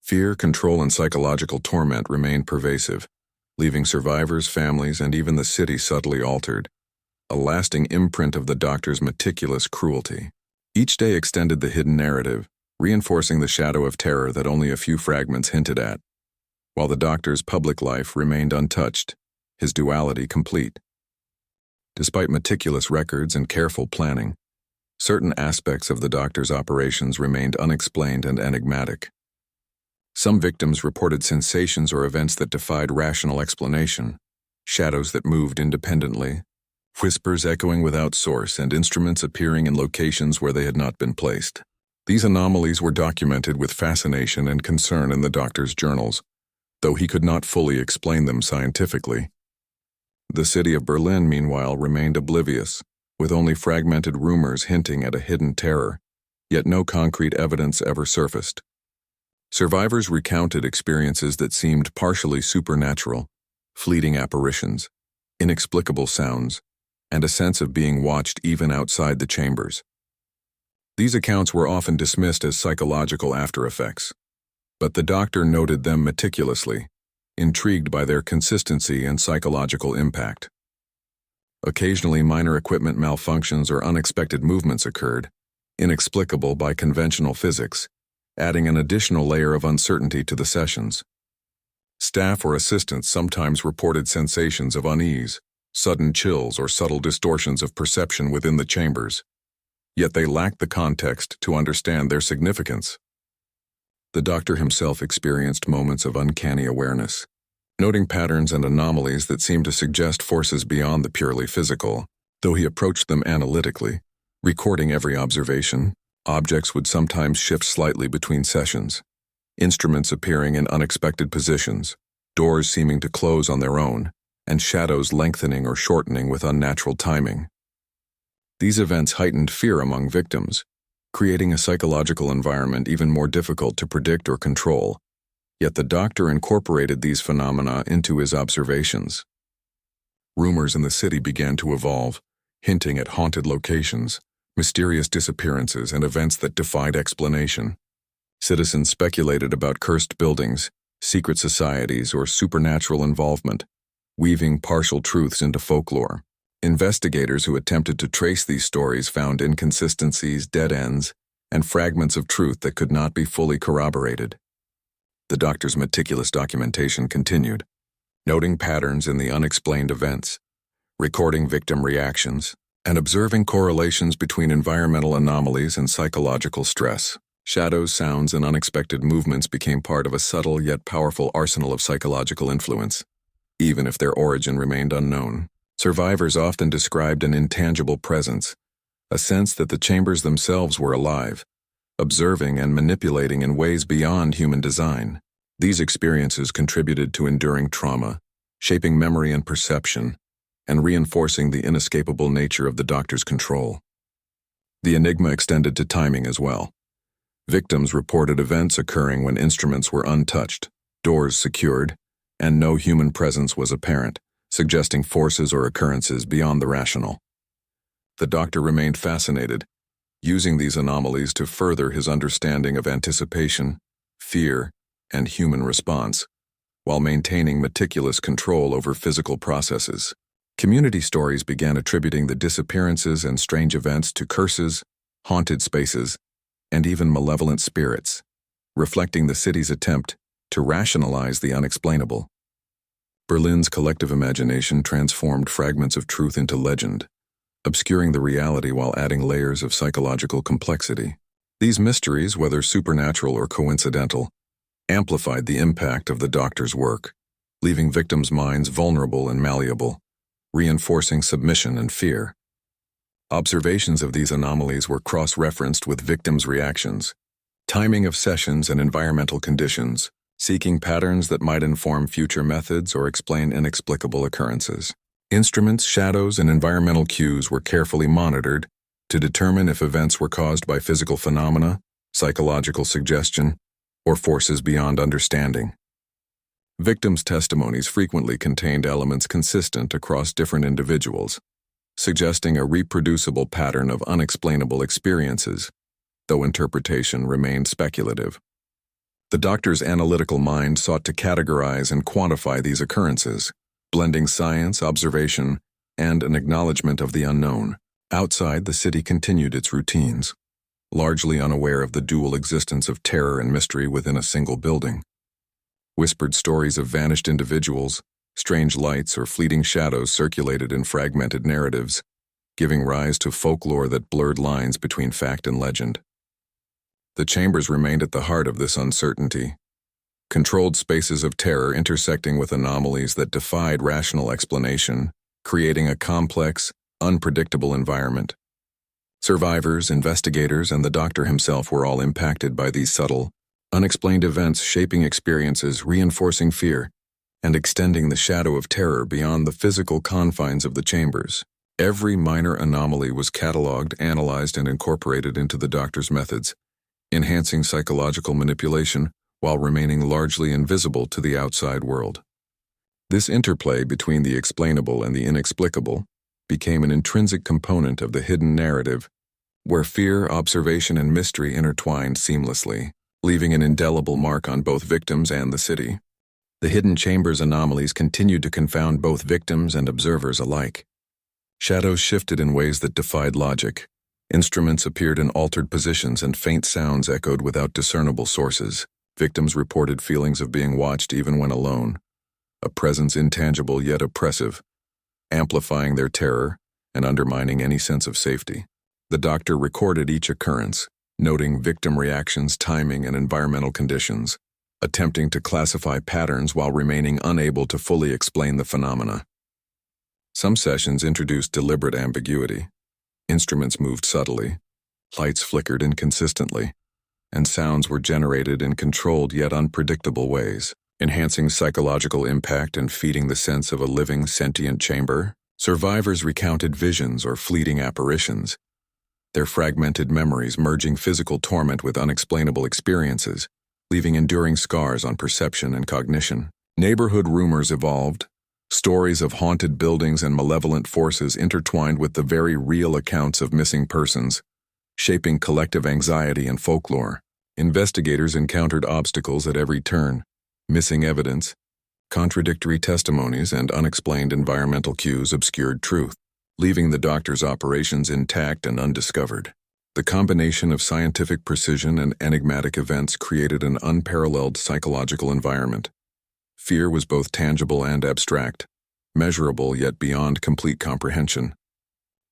Fear, control, and psychological torment remained pervasive, leaving survivors, families, and even the city subtly altered, a lasting imprint of the doctor's meticulous cruelty. Each day extended the hidden narrative, reinforcing the shadow of terror that only a few fragments hinted at, while the doctor's public life remained untouched, his duality complete. Despite meticulous records and careful planning, certain aspects of the doctor's operations remained unexplained and enigmatic. Some victims reported sensations or events that defied rational explanation, shadows that moved independently, whispers echoing without source, and instruments appearing in locations where they had not been placed. These anomalies were documented with fascination and concern in the doctor's journals, though he could not fully explain them scientifically. The city of Berlin, meanwhile, remained oblivious, with only fragmented rumors hinting at a hidden terror, yet no concrete evidence ever surfaced. Survivors recounted experiences that seemed partially supernatural, fleeting apparitions, inexplicable sounds, and a sense of being watched even outside the chambers. These accounts were often dismissed as psychological aftereffects, but the doctor noted them meticulously, intrigued by their consistency and psychological impact. Occasionally, minor equipment malfunctions or unexpected movements occurred, inexplicable by conventional physics, adding an additional layer of uncertainty to the sessions. Staff or assistants sometimes reported sensations of unease, sudden chills, or subtle distortions of perception within the chambers, yet they lacked the context to understand their significance. The doctor himself experienced moments of uncanny awareness, noting patterns and anomalies that seemed to suggest forces beyond the purely physical. Though he approached them analytically, recording every observation, objects would sometimes shift slightly between sessions, instruments appearing in unexpected positions, doors seeming to close on their own, and shadows lengthening or shortening with unnatural timing. These events heightened fear among victims, creating a psychological environment even more difficult to predict or control. Yet the doctor incorporated these phenomena into his observations. Rumors in the city began to evolve, hinting at haunted locations, mysterious disappearances, and events that defied explanation. Citizens speculated about cursed buildings, secret societies, or supernatural involvement, weaving partial truths into folklore. Investigators who attempted to trace these stories found inconsistencies, dead ends, and fragments of truth that could not be fully corroborated. The doctor's meticulous documentation continued, noting patterns in the unexplained events, recording victim reactions, and observing correlations between environmental anomalies and psychological stress. Shadows, sounds, and unexpected movements became part of a subtle yet powerful arsenal of psychological influence, even if their origin remained unknown. Survivors often described an intangible presence, a sense that the chambers themselves were alive, observing and manipulating in ways beyond human design. These experiences contributed to enduring trauma, shaping memory and perception, and reinforcing the inescapable nature of the doctor's control. The enigma extended to timing as well. Victims reported events occurring when instruments were untouched, doors secured, and no human presence was apparent, suggesting forces or occurrences beyond the rational. The doctor remained fascinated, using these anomalies to further his understanding of anticipation, fear, and human response, while maintaining meticulous control over physical processes. Community stories began attributing the disappearances and strange events to curses, haunted spaces, and even malevolent spirits, reflecting the city's attempt to rationalize the unexplainable. Berlin's collective imagination transformed fragments of truth into legend, obscuring the reality while adding layers of psychological complexity. These mysteries, whether supernatural or coincidental, amplified the impact of the doctor's work, leaving victims' minds vulnerable and malleable, reinforcing submission and fear. Observations of these anomalies were cross-referenced with victims' reactions, timing of sessions and environmental conditions, seeking patterns that might inform future methods or explain inexplicable occurrences. Instruments, shadows, and environmental cues were carefully monitored to determine if events were caused by physical phenomena, psychological suggestion, or forces beyond understanding. Victims' testimonies frequently contained elements consistent across different individuals, suggesting a reproducible pattern of unexplainable experiences, though interpretation remained speculative. The doctor's analytical mind sought to categorize and quantify these occurrences, blending science, observation, and an acknowledgement of the unknown. Outside, the city continued its routines, largely unaware of the dual existence of terror and mystery within a single building. Whispered stories of vanished individuals, strange lights, or fleeting shadows circulated in fragmented narratives, giving rise to folklore that blurred lines between fact and legend. The chambers remained at the heart of this uncertainty, controlled spaces of terror intersecting with anomalies that defied rational explanation, creating a complex, unpredictable environment. Survivors, investigators, and the doctor himself were all impacted by these subtle, unexplained events, shaping experiences, reinforcing fear, and extending the shadow of terror beyond the physical confines of the chambers. Every minor anomaly was catalogued, analyzed, and incorporated into the doctor's methods, enhancing psychological manipulation while remaining largely invisible to the outside world. This interplay between the explainable and the inexplicable became an intrinsic component of the hidden narrative, where fear, observation, and mystery intertwined seamlessly, leaving an indelible mark on both victims and the city. The hidden chambers anomalies continued to confound both victims and observers alike. Shadows shifted in ways that defied logic. Instruments appeared in altered positions and faint sounds echoed without discernible sources. Victims reported feelings of being watched even when alone, a presence intangible yet oppressive, amplifying their terror and undermining any sense of safety. The doctor recorded each occurrence, noting victim reactions, timing, and environmental conditions, attempting to classify patterns while remaining unable to fully explain the phenomena. Some sessions introduced deliberate ambiguity. Instruments moved subtly, lights flickered inconsistently, and sounds were generated in controlled yet unpredictable ways, enhancing psychological impact and feeding the sense of a living, sentient chamber. Survivors recounted visions or fleeting apparitions, their fragmented memories merging physical torment with unexplainable experiences, leaving enduring scars on perception and cognition. Neighborhood rumors evolved, stories of haunted buildings and malevolent forces intertwined with the very real accounts of missing persons, shaping collective anxiety and folklore. Investigators encountered obstacles at every turn, missing evidence, contradictory testimonies, and unexplained environmental cues obscured truth, leaving the doctor's operations intact and undiscovered. The combination of scientific precision and enigmatic events created an unparalleled psychological environment. Fear was both tangible and abstract, measurable yet beyond complete comprehension.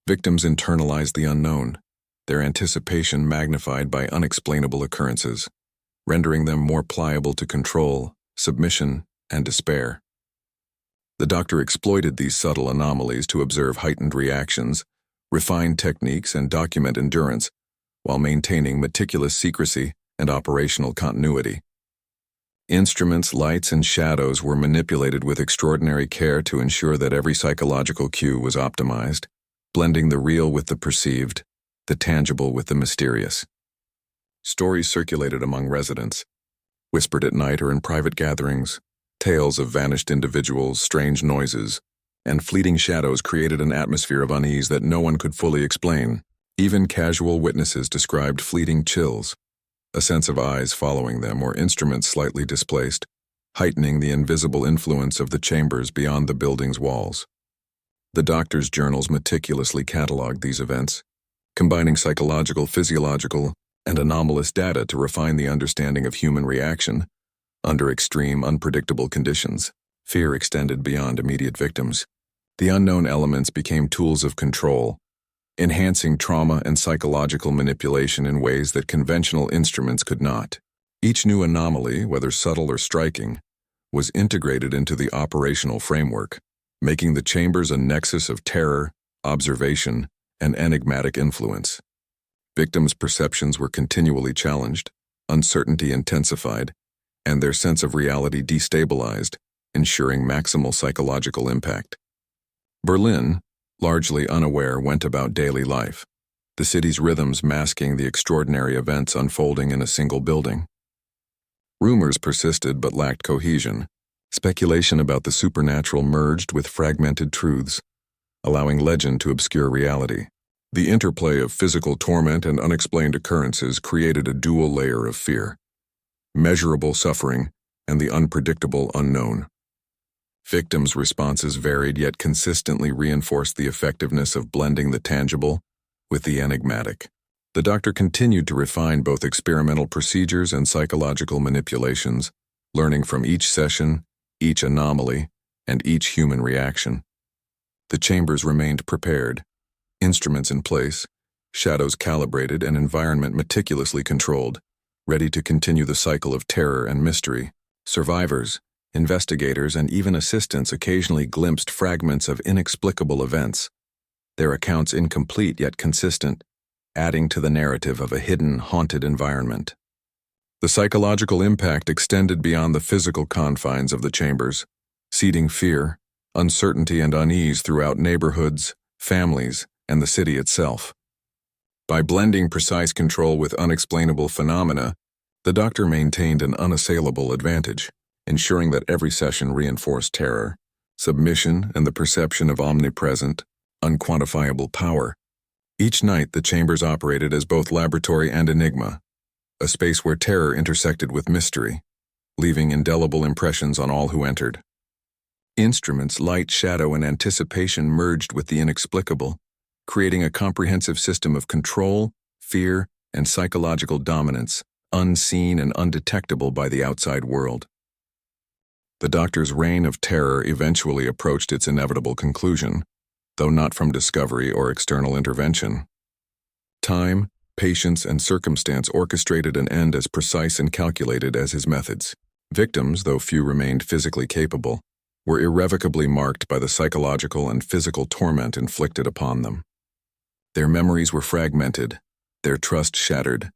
Victims internalized the unknown, their anticipation magnified by unexplainable occurrences, rendering them more pliable to control, submission, and despair. The doctor exploited these subtle anomalies to observe heightened reactions, refine techniques, and document endurance, while maintaining meticulous secrecy and operational continuity. Instruments, lights, and shadows were manipulated with extraordinary care to ensure that every psychological cue was optimized, blending the real with the perceived, the tangible with the mysterious. Stories circulated among residents, whispered at night or in private gatherings. Tales of vanished individuals, strange noises, and fleeting shadows created an atmosphere of unease that no one could fully explain. Even casual witnesses described fleeting chills, a sense of eyes following them or instruments slightly displaced, heightening the invisible influence of the chambers beyond the building's walls. The doctor's journals meticulously cataloged these events, combining psychological, physiological, and anomalous data to refine the understanding of human reaction under extreme, unpredictable conditions. Fear extended beyond immediate victims. The unknown elements became tools of control, enhancing trauma and psychological manipulation in ways that conventional instruments could not. Each new anomaly, whether subtle or striking, was integrated into the operational framework, making the chambers a nexus of terror, observation, and enigmatic influence. Victims' perceptions were continually challenged, uncertainty intensified, and their sense of reality destabilized, ensuring maximal psychological impact. Berlin, largely unaware, went about daily life, the city's rhythms masking the extraordinary events unfolding in a single building. Rumors persisted but lacked cohesion. Speculation about the supernatural merged with fragmented truths, allowing legend to obscure reality. The interplay of physical torment and unexplained occurrences created a dual layer of fear: measurable suffering and the unpredictable unknown. Victims' responses varied yet consistently reinforced the effectiveness of blending the tangible with the enigmatic. The doctor continued to refine both experimental procedures and psychological manipulations, learning from each session, each anomaly, and each human reaction. The chambers remained prepared, instruments in place, shadows calibrated, and environment meticulously controlled, ready to continue the cycle of terror and mystery. Survivors, investigators, and even assistants occasionally glimpsed fragments of inexplicable events, their accounts incomplete yet consistent, adding to the narrative of a hidden, haunted environment. The psychological impact extended beyond the physical confines of the chambers, seeding fear, uncertainty, and unease throughout neighborhoods, families, and the city itself. By blending precise control with unexplainable phenomena, the doctor maintained an unassailable advantage, ensuring that every session reinforced terror, submission, and the perception of omnipresent, unquantifiable power. Each night, the chambers operated as both laboratory and enigma, a space where terror intersected with mystery, leaving indelible impressions on all who entered. Instruments, light, shadow, and anticipation merged with the inexplicable, creating a comprehensive system of control, fear, and psychological dominance, unseen and undetectable by the outside world. The doctor's reign of terror eventually approached its inevitable conclusion, though not from discovery or external intervention. Time, patience, and circumstance orchestrated an end as precise and calculated as his methods. Victims, though few remained physically capable, were irrevocably marked by the psychological and physical torment inflicted upon them. Their memories were fragmented, their trust shattered,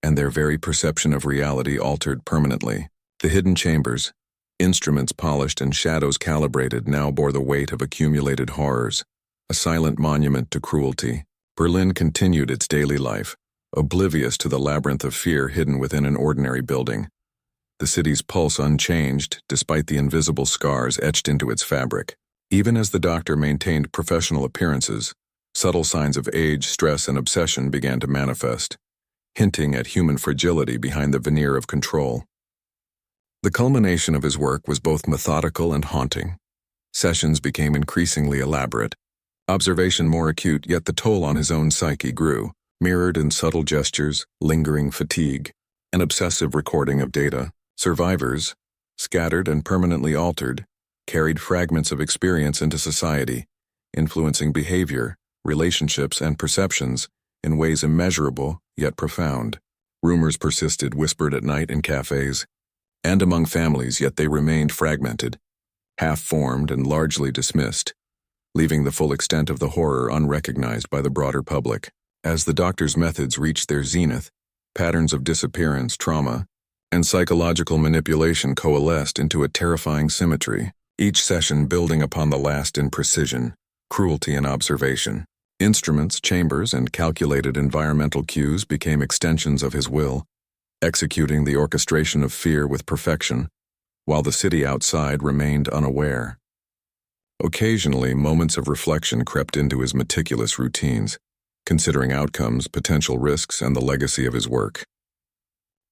and their very perception of reality altered permanently. The hidden chambers, instruments polished and shadows calibrated, now bore the weight of accumulated horrors, a silent monument to cruelty. Berlin continued its daily life, oblivious to the labyrinth of fear hidden within an ordinary building, the city's pulse unchanged despite the invisible scars etched into its fabric. Even as the doctor maintained professional appearances, subtle signs of age, stress, and obsession began to manifest, hinting at human fragility behind the veneer of control. The culmination of his work was both methodical and haunting. Sessions became increasingly elaborate, observation more acute, yet the toll on his own psyche grew, mirrored in subtle gestures, lingering fatigue, and obsessive recording of data. Survivors, scattered and permanently altered, carried fragments of experience into society, influencing behavior, relationships, and perceptions in ways immeasurable yet profound. Rumors persisted, whispered at night in cafes and among families, yet they remained fragmented, half-formed, and largely dismissed, leaving the full extent of the horror unrecognized by the broader public. As the doctor's methods reached their zenith, patterns of disappearance, trauma, and psychological manipulation coalesced into a terrifying symmetry, each session building upon the last in precision, cruelty, and observation. Instruments, chambers, and calculated environmental cues became extensions of his will, executing the orchestration of fear with perfection, while the city outside remained unaware. Occasionally, moments of reflection crept into his meticulous routines, considering outcomes, potential risks, and the legacy of his work.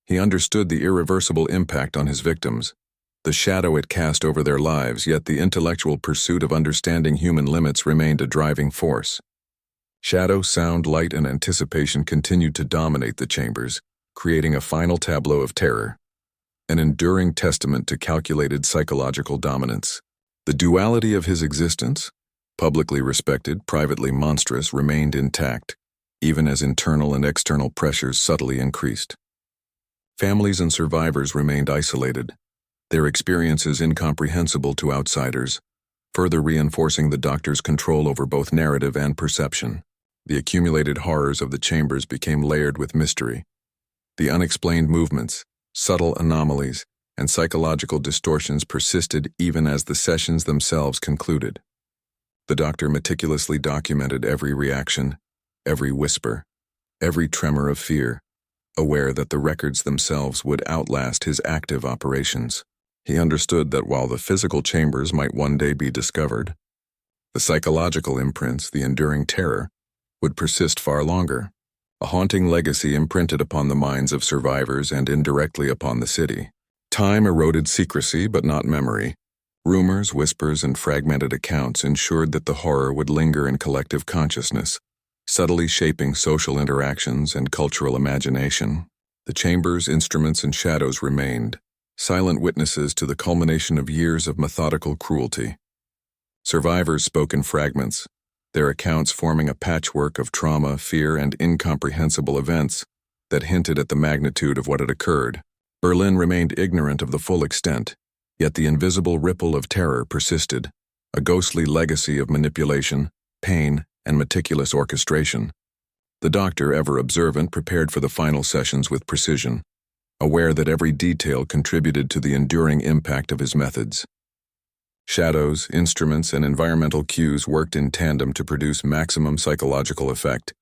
He understood the irreversible impact on his victims, the shadow it cast over their lives, yet the intellectual pursuit of understanding human limits remained a driving force. Shadow, sound, light, and anticipation continued to dominate the chambers, creating a final tableau of terror, an enduring testament to calculated psychological dominance. The duality of his existence, Publicly respected, privately monstrous, remained intact, even as internal and external pressures subtly increased. Families and survivors remained isolated, their experiences incomprehensible to outsiders, further reinforcing the doctor's control over both narrative and perception. The accumulated horrors of the chambers became layered with mystery. The unexplained movements, subtle anomalies, and psychological distortions persisted even as the sessions themselves concluded. The doctor meticulously documented every reaction, every whisper, every tremor of fear, aware that the records themselves would outlast his active operations. He understood that while the physical chambers might one day be discovered, the psychological imprints, the enduring terror, would persist far longer, a haunting legacy imprinted upon the minds of survivors and indirectly upon the city. Time eroded secrecy but not memory. Rumors, whispers, and fragmented accounts ensured that the horror would linger in collective consciousness, subtly shaping social interactions and cultural imagination. The chambers, instruments, and shadows remained, silent witnesses to the culmination of years of methodical cruelty. Survivors spoke in fragments, their accounts forming a patchwork of trauma, fear, and incomprehensible events that hinted at the magnitude of what had occurred. Berlin remained ignorant of the full extent, yet the invisible ripple of terror persisted, a ghostly legacy of manipulation, pain, and meticulous orchestration. The doctor, ever observant, prepared for the final sessions with precision, aware that every detail contributed to the enduring impact of his methods. Shadows, instruments, and environmental cues worked in tandem to produce maximum psychological effect,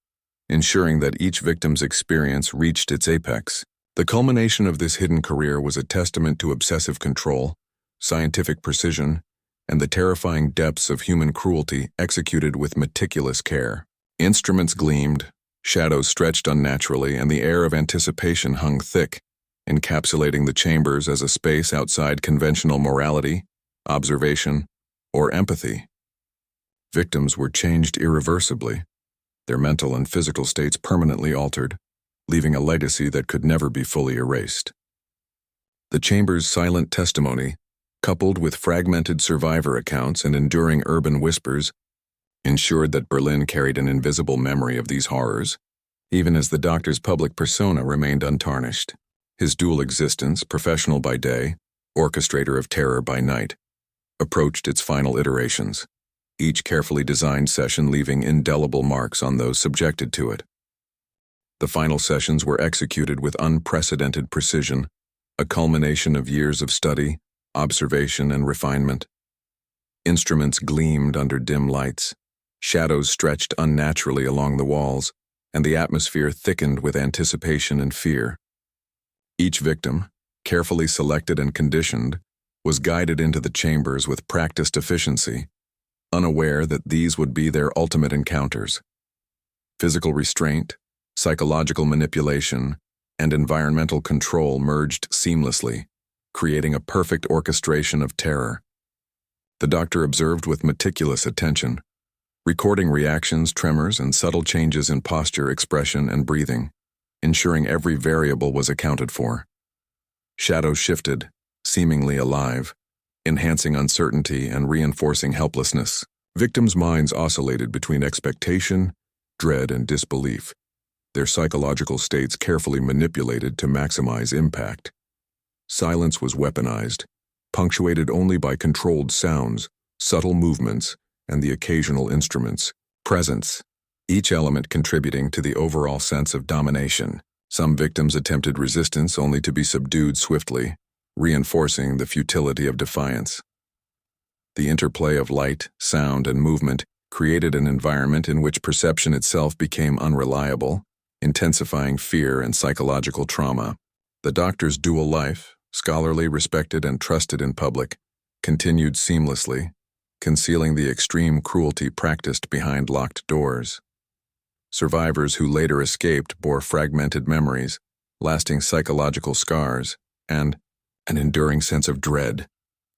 ensuring that each victim's experience reached its apex. The culmination of this hidden career was a testament to obsessive control, scientific precision, and the terrifying depths of human cruelty executed with meticulous care. Instruments gleamed, shadows stretched unnaturally, and the air of anticipation hung thick, encapsulating the chambers as a space outside conventional morality, observation, or empathy. Victims were changed irreversibly, their mental and physical states permanently altered, leaving a legacy that could never be fully erased. The chamber's silent testimony, coupled with fragmented survivor accounts and enduring urban whispers, ensured that Berlin carried an invisible memory of these horrors, even as the doctor's public persona remained untarnished. His dual existence, professional by day, orchestrator of terror by night, approached its final iterations, each carefully designed session leaving indelible marks on those subjected to it. The final sessions were executed with unprecedented precision, a culmination of years of study, observation, and refinement. Instruments gleamed under dim lights, shadows stretched unnaturally along the walls, and the atmosphere thickened with anticipation and fear. Each victim, carefully selected and conditioned, was guided into the chambers with practiced efficiency, unaware that these would be their ultimate encounters. Physical restraint, psychological manipulation, and environmental control merged seamlessly, creating a perfect orchestration of terror. The doctor observed with meticulous attention, recording reactions, tremors, and subtle changes in posture, expression, and breathing, ensuring every variable was accounted for. Shadows shifted, seemingly alive, enhancing uncertainty and reinforcing helplessness. Victims' minds oscillated between expectation, dread, and disbelief, their psychological states carefully manipulated to maximize impact. Silence was weaponized, punctuated only by controlled sounds, subtle movements, and the occasional instrument's presence, each element contributing to the overall sense of domination. Some victims attempted resistance only to be subdued swiftly, reinforcing the futility of defiance. The interplay of light, sound, and movement created an environment in which perception itself became unreliable, intensifying fear and psychological trauma. The doctor's dual life, scholarly, respected, and trusted in public, continued seamlessly, concealing the extreme cruelty practiced behind locked doors. Survivors who later escaped bore fragmented memories, lasting psychological scars, and an enduring sense of dread,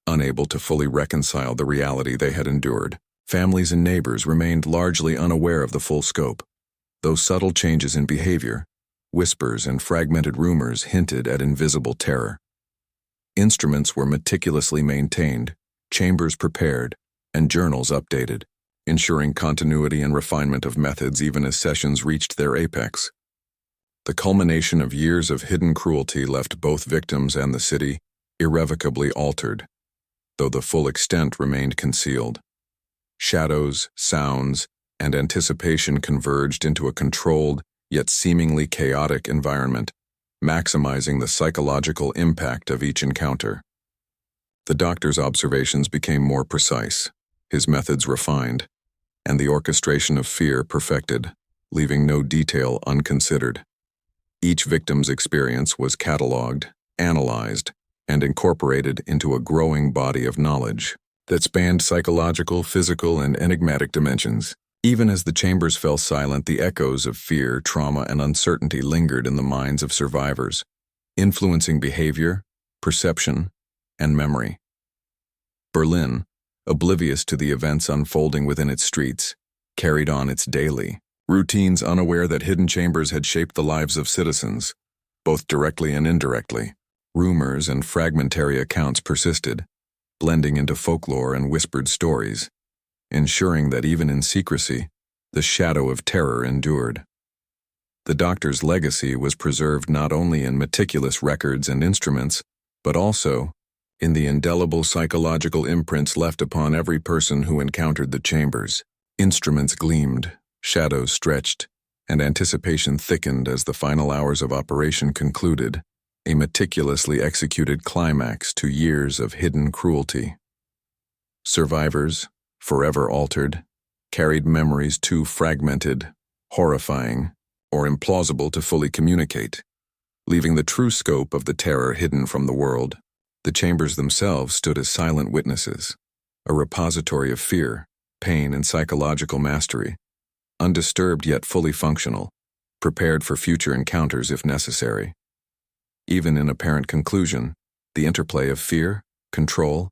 unable to fully reconcile the reality they had endured. Families and neighbors remained largely unaware of the full scope, though subtle changes in behavior, whispers, and fragmented rumors hinted at invisible terror. Instruments were meticulously maintained, chambers prepared, and journals updated, ensuring continuity and refinement of methods even as sessions reached their apex. The culmination of years of hidden cruelty left both victims and the city irrevocably altered, though the full extent remained concealed. Shadows, sounds, and anticipation converged into a controlled, yet seemingly chaotic environment, maximizing the psychological impact of each encounter. The doctor's observations became more precise, his methods refined, and the orchestration of fear perfected, leaving no detail unconsidered. Each victim's experience was catalogued, analyzed, and incorporated into a growing body of knowledge that spanned psychological, physical, and enigmatic dimensions. Even as the chambers fell silent, the echoes of fear, trauma, and uncertainty lingered in the minds of survivors, influencing behavior, perception, and memory. Berlin, oblivious to the events unfolding within its streets, carried on its daily routines, unaware that hidden chambers had shaped the lives of citizens, both directly and indirectly. Rumors and fragmentary accounts persisted, blending into folklore and whispered stories, ensuring that even in secrecy, the shadow of terror endured. The doctor's legacy was preserved not only in meticulous records and instruments, but also in the indelible psychological imprints left upon every person who encountered the chambers. Instruments gleamed, shadows stretched, and anticipation thickened as the final hours of operation concluded, a meticulously executed climax to years of hidden cruelty. Survivors, forever altered, carried memories too fragmented, horrifying, or implausible to fully communicate, leaving the true scope of the terror hidden from the world. The chambers themselves stood as silent witnesses, a repository of fear, pain, and psychological mastery, undisturbed yet fully functional, prepared for future encounters if necessary. Even in apparent conclusion, the interplay of fear, control,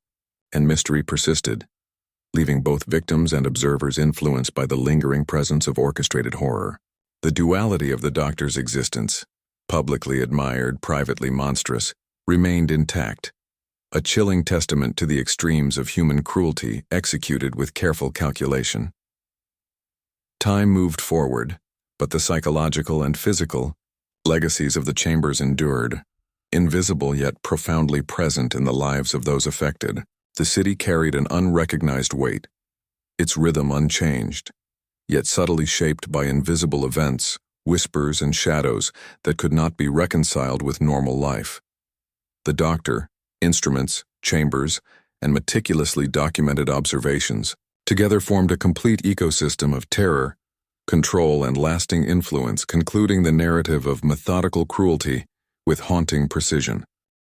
and mystery persisted, leaving both victims and observers influenced by the lingering presence of orchestrated horror. The duality of the doctor's existence, publicly admired, privately monstrous, remained intact, a chilling testament to the extremes of human cruelty executed with careful calculation. Time moved forward, but the psychological and physical legacies of the chambers endured, invisible yet profoundly present in the lives of those affected. The city carried an unrecognized weight, its rhythm unchanged, yet subtly shaped by invisible events, whispers, and shadows that could not be reconciled with normal life. The doctor, instruments, chambers, and meticulously documented observations together formed a complete ecosystem of terror, control, and lasting influence, concluding the narrative of methodical cruelty with haunting precision.